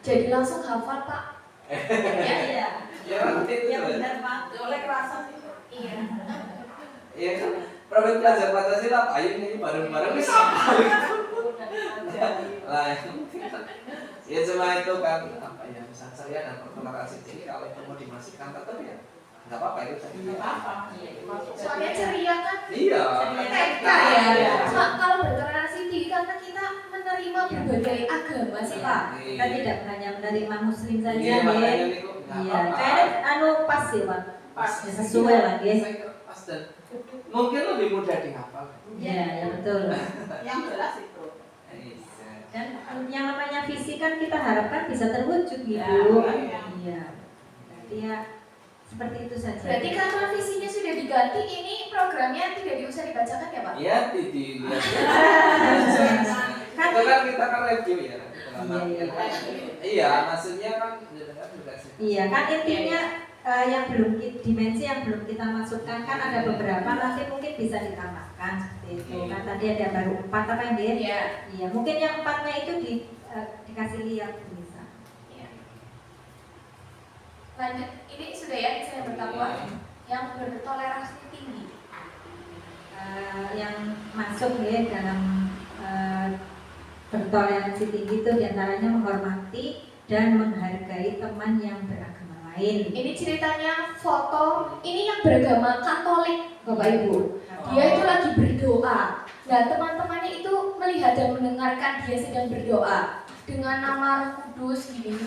Jadi langsung hafal Pak. Iya. Ya nanti itu Ya benar Pak. Oleh kerasa sih. Iya. Iya kan, Profit belajar Pancasila, ayo ini bareng-bareng bisa lah. Ya cuma itu kan apa ya, misal saya dan toleransi tinggi, kalau itu mau dimasukkan tetap ya nggak apa-apa, itu saya Nggak apa-apa. Soalnya ceria kan. iya TK ya. Kalau bertoleransi tinggi karena kita menerima berbagai agama sih Pak. Kita tidak hanya menerima muslim saja iya ya. makanya itu nggak Iya, apa-apa. kayaknya pas sih Pak. Pas Sesuai lah ya. saya kira pas dan mungkin lebih mudah dihafal. Iya, ya betul. Yang jelas itu. Dan yang namanya visi kan kita harapkan bisa terwujud gitu. Ya. Iya. Jadi ya seperti itu saja. Berarti karena visinya sudah diganti, ini programnya tidak diusah dibacakan ya Pak? Iya, dilihat. Itu kan kita kan review ya. Iya, maksudnya kan juga sih. Iya, kan intinya yang belum dimensi yang belum kita masukkan kan ada beberapa, nanti mungkin bisa ditambahkan seperti itu. Kan tadi ada baru 4 apa yang dia? Iya. Iya, mungkin yang 4-nya itu dikasih lihat bisa. Iya. Lanjut, ini sudah ya saya bertakwa yang bertoleransi tinggi. Yang masuk ya dalam bertoleransi tinggi itu diantaranya menghormati dan menghargai teman yang beragama lain. Ini ceritanya foto, ini yang beragama Katolik Bapak Ibu. Dia itu lagi berdoa. Nah teman-temannya itu melihat dan mendengarkan dia sedang berdoa dengan nama Roh Kudus gini.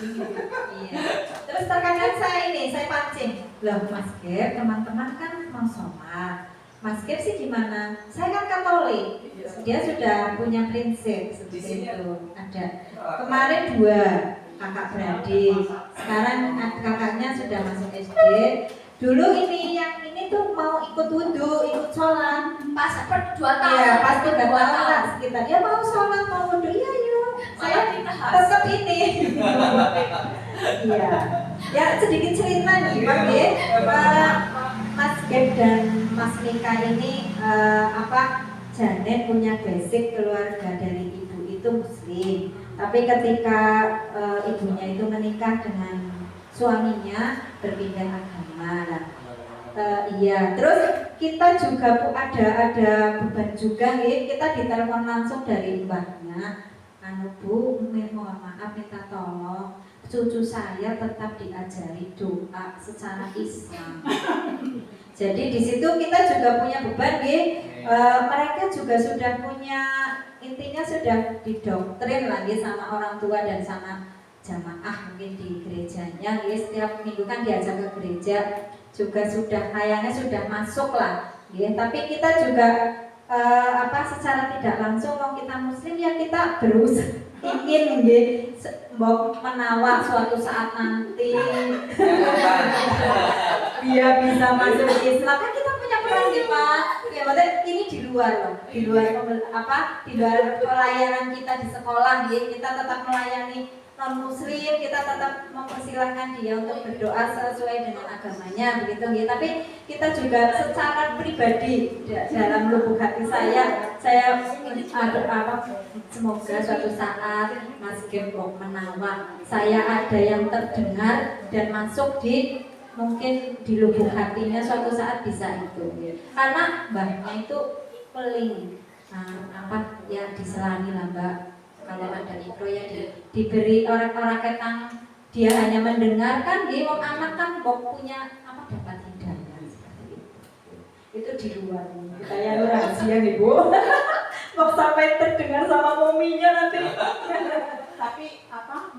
Iya. Terus terkadang saya pancing. Loh Mas Gep, teman-teman kan mau sholat. Mas Gep sih gimana? Saya kan Katolik. Dia sudah punya prinsip seperti itu. Ada. Kemarin 2 kakak beradik. Sekarang kakaknya sudah masuk SD. Dulu yang ini tuh mau ikut wudhu, ikut sholat. Pas per 2 tahun. Iya, pas 2 2 tahun lah sekitar. Dia mau sholat, mau wudhu. Iya yuk. Saya tetap ini. Iya. Ya sedikit cerita nih Pak ya. Mas Gep dan Mas Mika ini Janet punya basic keluarga dari ibu itu muslim. Tapi ketika ibunya itu menikah dengan suaminya berpindah agama. Iya, terus kita juga ada beban juga nih. Kita ditelepon langsung dari mbahnya. Bu, mohon maaf minta tolong cucu saya tetap diajari doa secara Islam. Jadi di situ kita juga punya beban nih. Mereka juga sudah punya, intinya sudah didoktrin lagi sama orang tua dan sama jamaah mungkin di gerejanya. Setiap minggu kan diajak ke gereja, juga sudah kayaknya sudah masuk lah. Tapi kita juga secara tidak langsung kalau kita muslim ya kita berusaha ingin mau menawar suatu saat nanti dia bisa masuk Islam. Kan kita punya peran nih Pak. Ya maksudnya ini di luar loh, di luar pelayanan kita di sekolah kita tetap melayani non muslim, kita tetap mempersilahkan dia untuk berdoa sesuai dengan agamanya begitu. Tapi kita juga secara pribadi dalam lubuk hati saya semoga suatu saat Mas Gembok menawar saya ada yang terdengar dan masuk di mungkin di lubuk hatinya suatu saat bisa itu. Karena mbahnya itu peling diselani lah Mbak. Kalau ada mikro ya diberi orang-orang ketang, dia hanya mendengarkan, dia mau anak kan punya dapat hidayah seperti itu di luar kita ya rahasia nih Bu. Kok sampai terdengar sama mominya nanti. Tapi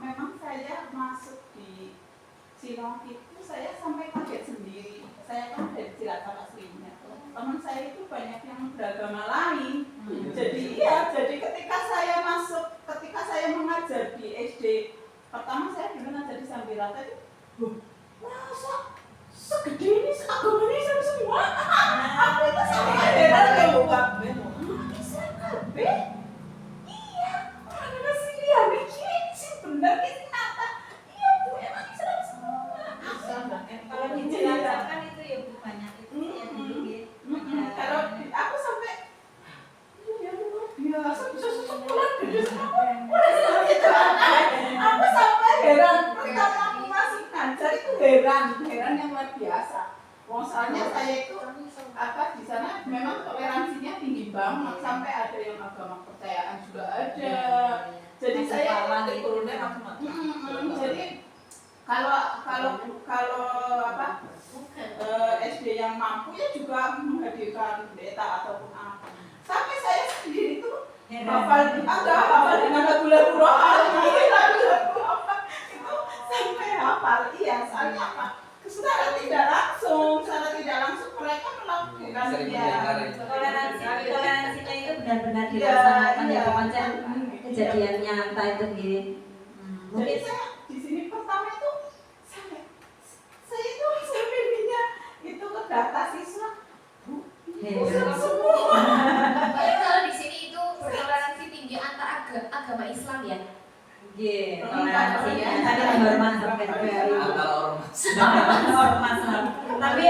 memang saya masuk di Cilong itu saya sampai kaget sendiri. Saya kan dari Cilacap aslinya. Teman saya itu banyak yang beragama lain. Jadi ketika saya mengajar di SD pertama, saya dulu ngajar di Sambilata itu, masa segede ini agama Islam semua? Aku itu sampai heran ya bukan? Islam kabeh? Iya, orang Brasilia mikir sih bener ini kata. Iya Bu, emang Islam semua. Kalau di Cilacap kan itu ya Bu, banyak itu ya dulu ya. Kalau aku sampai ya luar biasa bisa sebulan gitu sama. Aku sampai heran pertama aku masih ngajar itu heran yang luar biasa. Soalnya saya itu di sana memang toleransinya tinggi banget, sampai ada yang agama kepercayaan juga ada. Jadi saya jadi kalau SD yang mampu ya juga menghadirkan pendeta ataupun apa. Sampai saya sendiri tuh hafal dengan lagu-lagu rohani, lagu-lagu apa itu sampai hafal. Iya, soalnya apa? Secara tidak langsung mereka melakukan Toleransinya itu benar-benar dilaksanakan ya macam kejadian nyata itu gitu. Jadi saya di sini pertama itu saya itu sambilnya itu ke data siswa, Bu, Islam semua. Tapi kalau di sini itu toleransi tinggi antara agama Islam ya. Iya, toleransinya tadi hormat sampai ormas. Tapi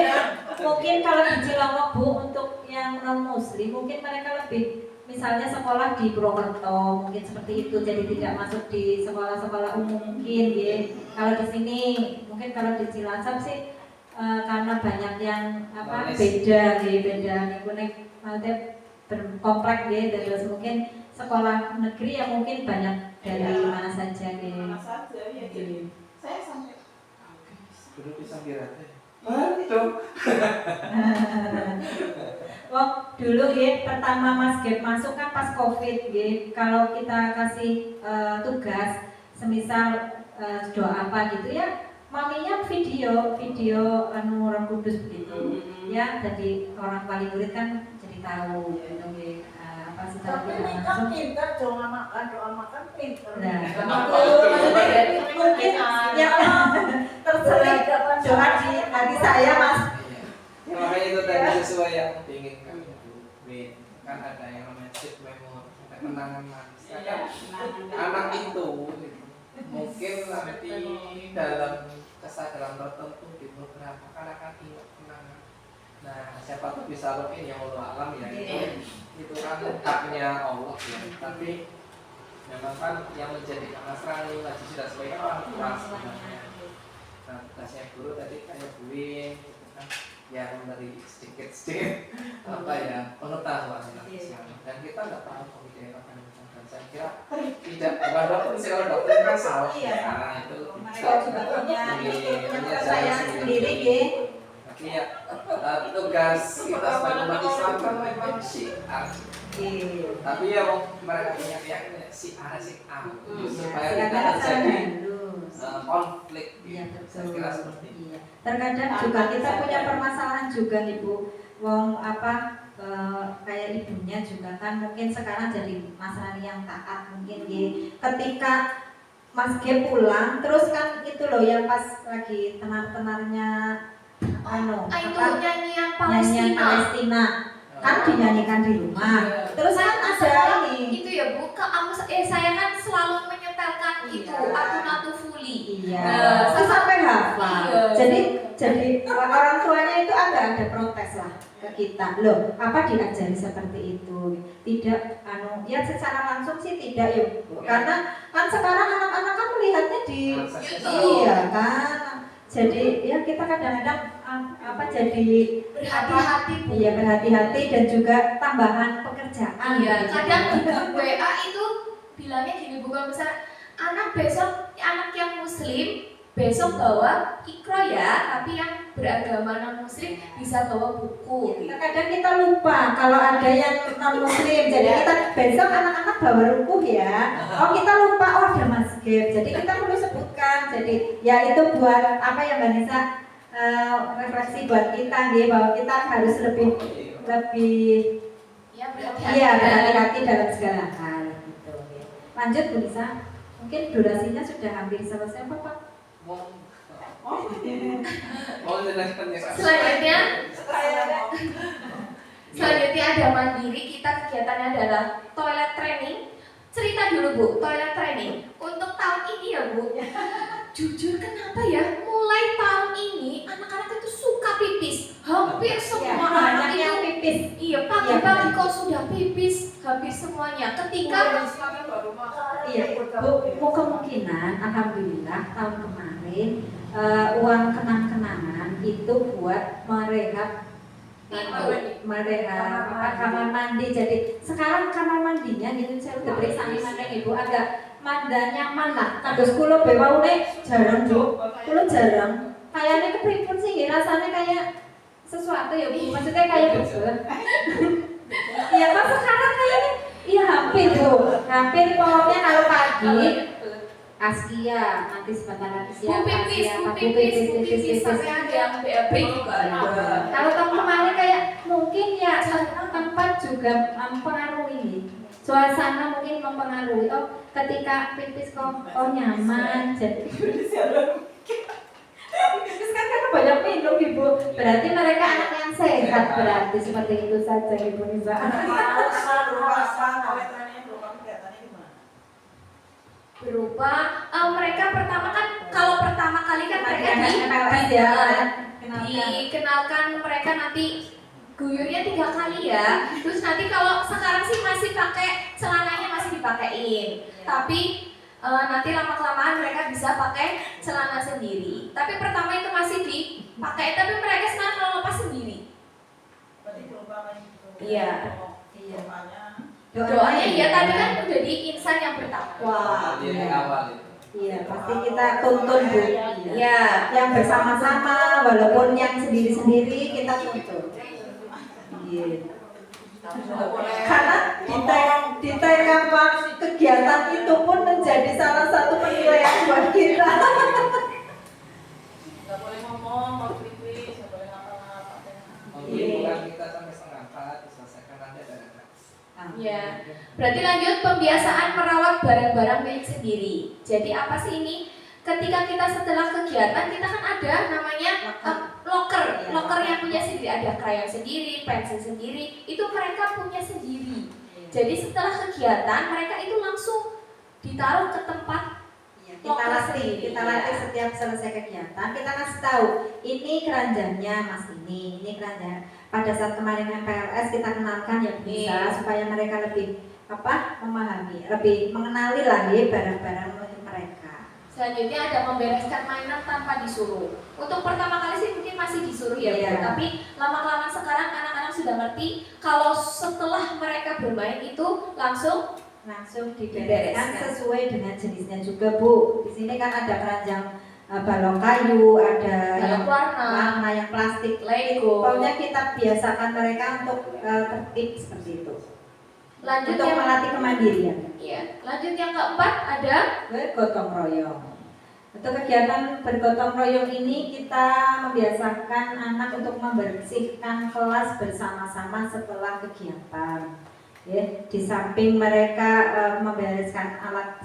mungkin kalau di Cilongok Bu, untuk yang non muslim mungkin mereka lebih misalnya sekolah di Purwokerto mungkin seperti itu, jadi tidak masuk di sekolah-sekolah umum mungkin ya. Kalau di sini mungkin kalau di Cilacap sih karena banyak yang beda nanti berkomplek ya, terus mungkin sekolah negeri yang mungkin banyak dari mana saja ya. Mana saja ya, jadi saya sampai Dulu bisa kira dulu ya pertama Mas Gap masuk kan pas Covid ya. Kalau kita kasih tugas semisal doa apa gitu ya, maminya video Roh Kudus begitu ya, jadi orang paling murid kan jadi tahu gitu ya. Apa secara Tapi ini tidak kan langsung. pintar, doa makan pintar. Nah, Maksudnya mungkin ya terselip doa di hati saya Mas. Ya, makanya itu tadi sesuai yang diinginkan kan ada yang namanya chip memory, kenangan manis. Anak itu mungkin nanti dalam kesadaran tertentu di beberapa kan akan ingat kenangan. Nah, siapa tuh bisa login yang Allah alam ya, itu kan haknya Allah ya. Tapi memang kan yang menjadi Nasrani, Majus dan sebagainya orang tua sebenarnya. Nah, tugasnya guru tadi kayak buin gitu kan, ya memberi sedikit pengetahuan tentang Islam. Dan kita nggak tahu pemikiran akan dan saya kira tidak kalau dokter kan salah ya. Nah, itu Mereka juga punya kepercayaan sendiri ya. tapi ya tugas kita sebagai umat Islam kan memang syiar. Tapi ya mereka punya keyakinan syiar supaya tidak terjadi konflik. Iya, Saya kira seperti itu. Iya. Terkadang juga kita punya permasalahan juga nih Bu. Kayak ibunya juga kan mungkin sekarang jadi Nasrani yang taat mungkin ya. Ketika Mas G pulang terus kan itu loh yang pas lagi tenar-tenarnya Itu nyanyian nyanyian Palestina kan dinyanyikan di rumah. Terus kan ada ini. Itu ya Bu, saya kan selalu menyetelkan itu Atunatu Fuli. Iya. Nah, Saya sampai hafal. Iya. Jadi orang tuanya itu agak ada protes lah ke kita. Loh, apa diajari seperti itu? Tidak ya secara langsung sih tidak ya. Karena kan sekarang anak-anak kan melihatnya di iya kan. Jadi ya kita kadang-kadang jadi berhati-hati Bu. Iya, berhati-hati dan juga tambahan pekerjaan. Iya, gitu. kadang di grup WA itu bilangnya gini Bu, kalau misalnya anak besok anak yang muslim besok bawa ikro ya, tapi yang beragama non muslim bisa bawa buku. Terkadang kita lupa kalau ada yang non muslim, jadi kita besok anak-anak bawa rukuh ya. Oh kita lupa, oh ada masjid, jadi kita perlu sebutkan. Jadi ya itu buat apa ya Mbak Nisa, refleksi buat kita nih, bahwa kita harus lebih Ya, berhati-hati dalam segala hal gitu. Lanjut Bu Nisa, mungkin durasinya sudah hampir selesai apa Pak? Selanjutnya ada mandiri. Kita kegiatannya adalah toilet training. Cerita dulu Bu, toilet training untuk tahun ini ya Bu. Jujur kenapa ya, mulai tahun ini anak-anak itu suka pipis. Hampir semua anak itu pipis. Iya, pagi-pagi kok sudah pipis, hampir semuanya. Ketika Iya, Bu, kemungkinan alhamdulillah tahun kemarin uang kenang-kenangan itu buat merehab kamar mandi. Jadi sekarang kamar mandinya gitu saya udah periksa mana Ibu agak manda nyaman lah. Kados kula bewaune jarang Bu. Kula jarang. Kayaknya kepripun sih rasanya kayak sesuatu ya Bu. Maksudnya kayak beber. Iya kan sekarang kayaknya iya hampir Bu. Hampir pokoknya kalau pagi Askia, nanti sebentar lagi siap Bu pipis sampai ada yang BAB juga ada. Kalau tahun kemarin kayak mungkin ya tempat juga mempengaruhi, suasana mungkin mempengaruhi. Oh ketika pipis kok nyaman, jadi pipis kan karena banyak minum Ibu. Berarti mereka anak yang sehat, berarti seperti itu saja Ibu Nisa. Berupa mereka pertama kan, kalau pertama kali kan mereka dikenalkan mereka nanti guyurnya 3 kali ya. Terus nanti kalau sekarang sih masih pakai celananya masih dipakein, tapi nanti lama-kelamaan mereka bisa pakai celana sendiri. Tapi pertama itu masih dipakai, tapi mereka sekarang kalau lepas sendiri. Iya. Doanya ya tadi kan menjadi insan yang bertakwa. Iya, pasti kita tuntun Bu. Iya. Yang bersama-sama, walaupun yang sendiri-sendiri kita tuntun. Iya. Karena di TKP kegiatan itu pun menjadi salah satu penilaian buat kita. Nggak boleh ngomong, mau kritis, nggak boleh ngapa-ngapa. Kita sampai setengah 4 diselesaikan nanti ada redaksi. Ya, berarti lanjut pembiasaan merawat barang-barang milik sendiri. Jadi apa sih ini? Ketika kita setelah kegiatan kita kan ada namanya locker yang punya sendiri, ada krayon sendiri, pensil sendiri, itu mereka punya sendiri. Jadi setelah kegiatan mereka itu langsung ditaruh ke tempat. Kita latih setiap selesai kegiatan, kita kasih tahu ini keranjangnya Mas ini keranjang. Pada saat kemarin MPLS kita kenalkan ya bisa supaya mereka lebih memahami, lebih mengenali lagi barang-barang mereka. Selanjutnya ada membereskan mainan tanpa disuruh. Untuk pertama kali sih mungkin masih disuruh ya, Bu. Tapi lama-kelamaan sekarang anak-anak sudah ngerti kalau setelah mereka bermain itu langsung dibereskan sesuai dengan jenisnya juga Bu. Di sini kan ada keranjang balok kayu, ada yang warna, yang plastik, Lego. Pokoknya kita biasakan mereka untuk tertib seperti itu. Lanjut untuk yang melatih kemandirian. Iya. Lanjut yang keempat ada bergotong royong. Untuk kegiatan bergotong royong ini kita membiasakan anak untuk membersihkan kelas bersama-sama setelah kegiatan. Ya, di samping mereka membereskan alat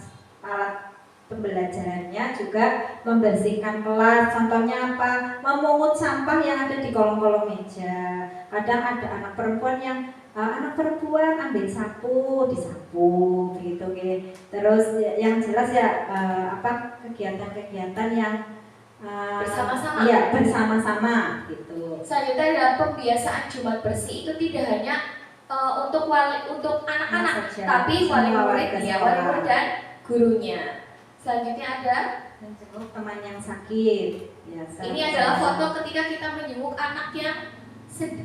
pembelajarannya juga membersihkan kelas. Contohnya apa? Memungut sampah yang ada di kolong-kolong meja. Kadang ada anak perempuan yang ambil sapu, disapu gitu gitu. Terus yang jelas ya kegiatan-kegiatan yang bersama-sama. Iya, bersama-sama gitu. Selanjutnya adalah pembiasaan Jumat bersih. Itu tidak hanya untuk anak-anak, tapi wali murid dan gurunya. Selanjutnya ada menjenguk teman yang sakit. Ya, ini adalah foto ketika kita menjenguk anak yang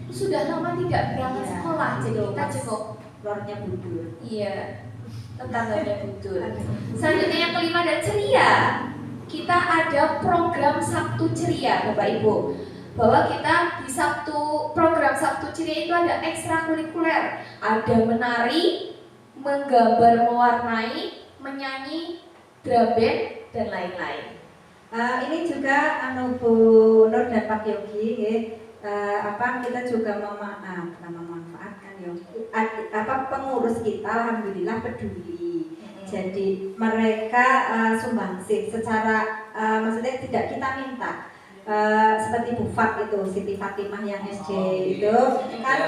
sudah lama tidak berangkat sekolah. Jadi kita jenguk lornya budur. Iya, tetangganya budur. Selanjutnya yang kelima ada ceria. kita ada program Sabtu Ceria Bapak Ibu. Bahwa kita di program Sabtu Ceria itu ada ekstrakurikuler, ada menari, menggambar, mewarnai, menyanyi, drum band, dan lain-lain. Ini juga Bu Nur dan Pak Yogi, kita juga memanfaatkan pengurus kita alhamdulillah peduli. Jadi mereka sumbangsih secara maksudnya tidak kita minta. Seperti Bu Fat itu, Siti Fatimah yang SD itu kan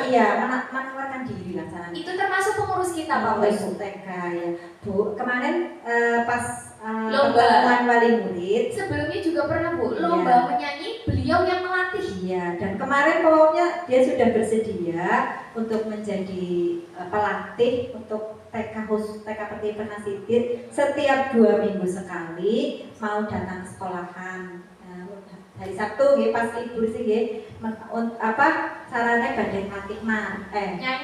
menawarkan diri lah caranya. Itu termasuk pengurus kita Pak Bu TK ya. Bu kemarin pas lomba pertemuan wali murid. Sebelumnya juga pernah Bu, lomba menyanyi, beliau yang melatih. Iya, dan kemarin pokoknya dia sudah bersedia untuk menjadi pelatih untuk TK khusus TK Pertiwi Penasitir setiap 2 minggu sekali mau datang ke sekolahan. Hari Sabtu nggih pas libur sih nggih caranya badhe ngelatih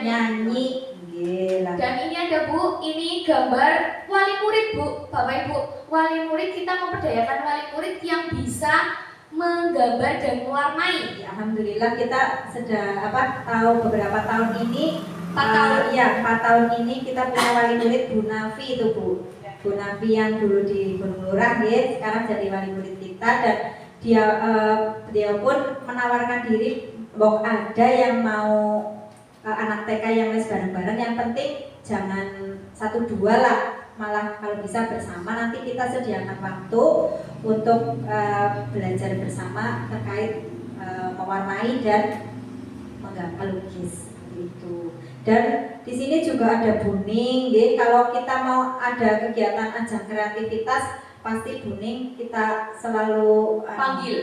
nyanyi nggih lah. Dan ini ada Bu, ini gambar wali murid Bu, Bapak Ibu. Wali murid, kita memperdayakan wali murid yang bisa menggambar dan mewarnai. Alhamdulillah kita sudah tahu beberapa tahun ini 4 tahun. 4 tahun ini kita punya wali murid Bu Nafi itu Bu. Bu Nafi yang dulu di Gunung Lurah nggih, sekarang jadi wali murid kita dan dia pun menawarkan diri bahwa ada yang mau anak TK yang les bareng-bareng, yang penting jangan 1-2 lah, malah kalau bisa bersama. Nanti kita sediakan waktu untuk belajar bersama terkait mewarnai dan menggambar lukis itu. Dan di sini juga ada Buning, kalau kita mau ada kegiatan ajang kreativitas pasti Buning kita selalu panggil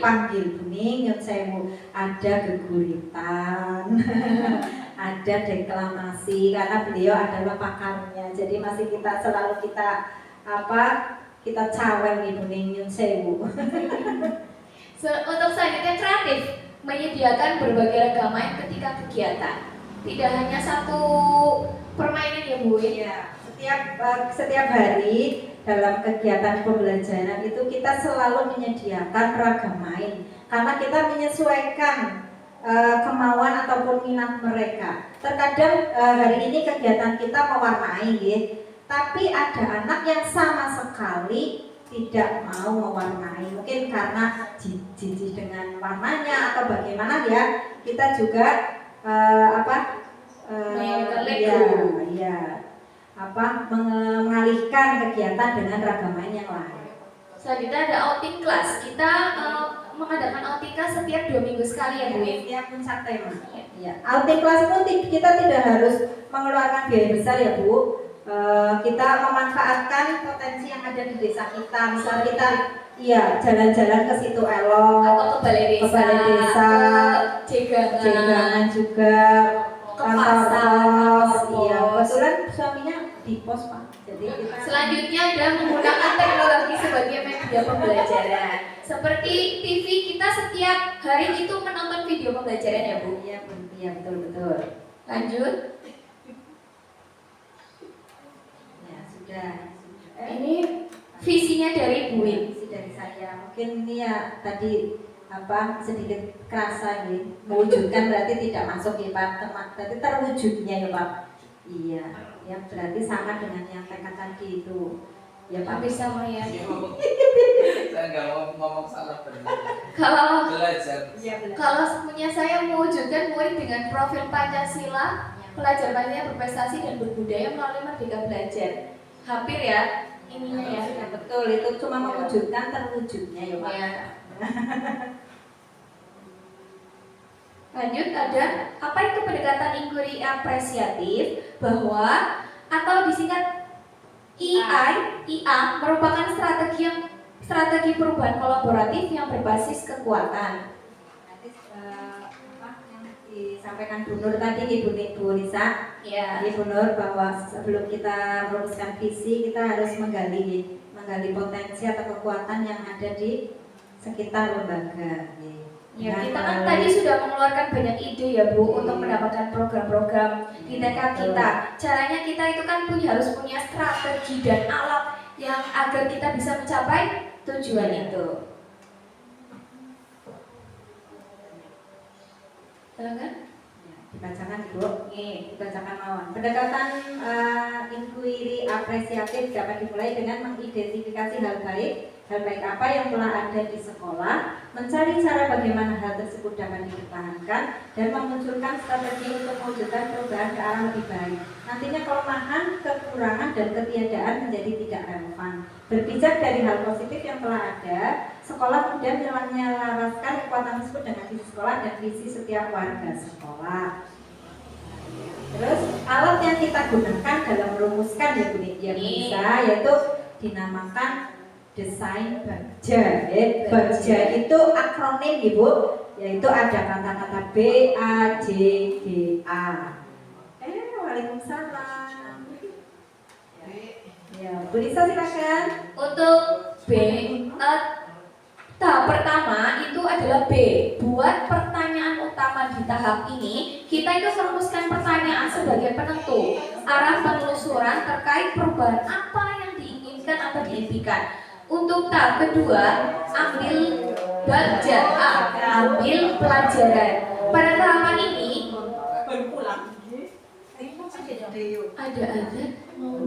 Buning Nyun Sewu. Ada geguritan, ada deklamasi karena beliau adalah pakarnya. Jadi masih selalu kita cawel nih Buning Nyun Sewu. Untuk selanjutnya kreatif, menyediakan berbagai ragam main ketika kegiatan. Tidak hanya satu permainan ya Bu. Iya, setiap hari dalam kegiatan pembelajaran itu kita selalu menyediakan ragam main karena kita menyesuaikan kemauan ataupun minat mereka. Terkadang hari ini kegiatan kita mewarnai tapi ada anak yang sama sekali tidak mau mewarnai, mungkin karena jijik dengan warnanya atau bagaimana ya. Kita juga mengalihkan kegiatan dengan ragam main yang lain. Selanjutnya ada outing class. Kita mengadakan outing class setiap 2 minggu sekali ya Bu. Setiap puncak tema. Ya. Outing class itu kita tidak harus mengeluarkan biaya besar ya Bu. Kita memanfaatkan potensi yang ada di desa kita. Misal kita jalan-jalan ke situ Elok atau ke balai desa, Jegangan juga, ke pasar, kebetulan suaminya di pos Pak. Jadi kita selanjutnya ada menggunakan teknologi sebagai media pembelajaran. Seperti TV, kita setiap hari itu menonton video pembelajaran ya Bu. Iya betul. Lanjut. Ya sudah. Ini visinya dari Bu Win. Visi dari saya. Mungkin ini ya tadi sedikit kerasa mewujudkan berarti tidak masuk ya Pak, berarti terwujudnya ya Pak. Iya, ya berarti sama dengan yang TK tadi itu ya Pak. Hampir sama ya. Saya nggak mau ngomong salah benar. Kalau punya saya mewujudkan murid dengan profil Pancasila, pelajar Pancasila berprestasi dan berbudaya melalui Merdeka Belajar. Hampir ya ininya ya. Ya betul, itu cuma mewujudkan terwujudnya ya Pak. Ya. Lanjut, ada apa itu pendekatan inquiry apresiatif, bahwa atau disingkat IA merupakan strategi perubahan kolaboratif yang berbasis kekuatan. Nanti yang disampaikan Bu Nur tadi Bu Nisa, Ya. Bu Nur, bahwa sebelum kita merumuskan visi kita harus menggali potensi atau kekuatan yang ada di sekitar lembaga. Ya, kita kan tadi sudah mengeluarkan banyak ide ya Bu untuk mendapatkan program-program di TK kita. Caranya kita itu kan harus punya strategi dan alat yang agar kita bisa mencapai tujuan Iya. itu. Silakan. Dibacakan Ibu. Dibacakan mawon. Pendekatan inquiry apresiatif dapat dimulai dengan mengidentifikasi hal baik apa yang telah ada di sekolah, mencari cara bagaimana hal tersebut dapat dipertahankan, dan memunculkan strategi untuk mewujudkan perubahan ke arah lebih baik. Nantinya kelemahan, kekurangan, dan ketiadaan menjadi tidak relevan. Berpijak dari hal positif yang telah ada, sekolah kemudian menyelaraskan kekuatan tersebut dengan visi sekolah dan visi setiap warga sekolah. Terus alat yang kita gunakan dalam merumuskan ya Bu bisa yaitu dinamakan desain Bagja. Bagja itu akronim Ibu, yaitu ada kata-kata B, A, J, D, A. Waalaikumsalam. Ya, Bu Lisa silakan. Untuk B, tahap pertama itu adalah B. Buat pertanyaan utama di tahap ini, kita itu merumuskan pertanyaan sebagai penentu arah penelusuran terkait perubahan apa yang diinginkan atau diimpikan. Untuk tahap kedua, ambil Bagja A, ambil pelajaran. Pada tahapan ini Baru pulang. ada mau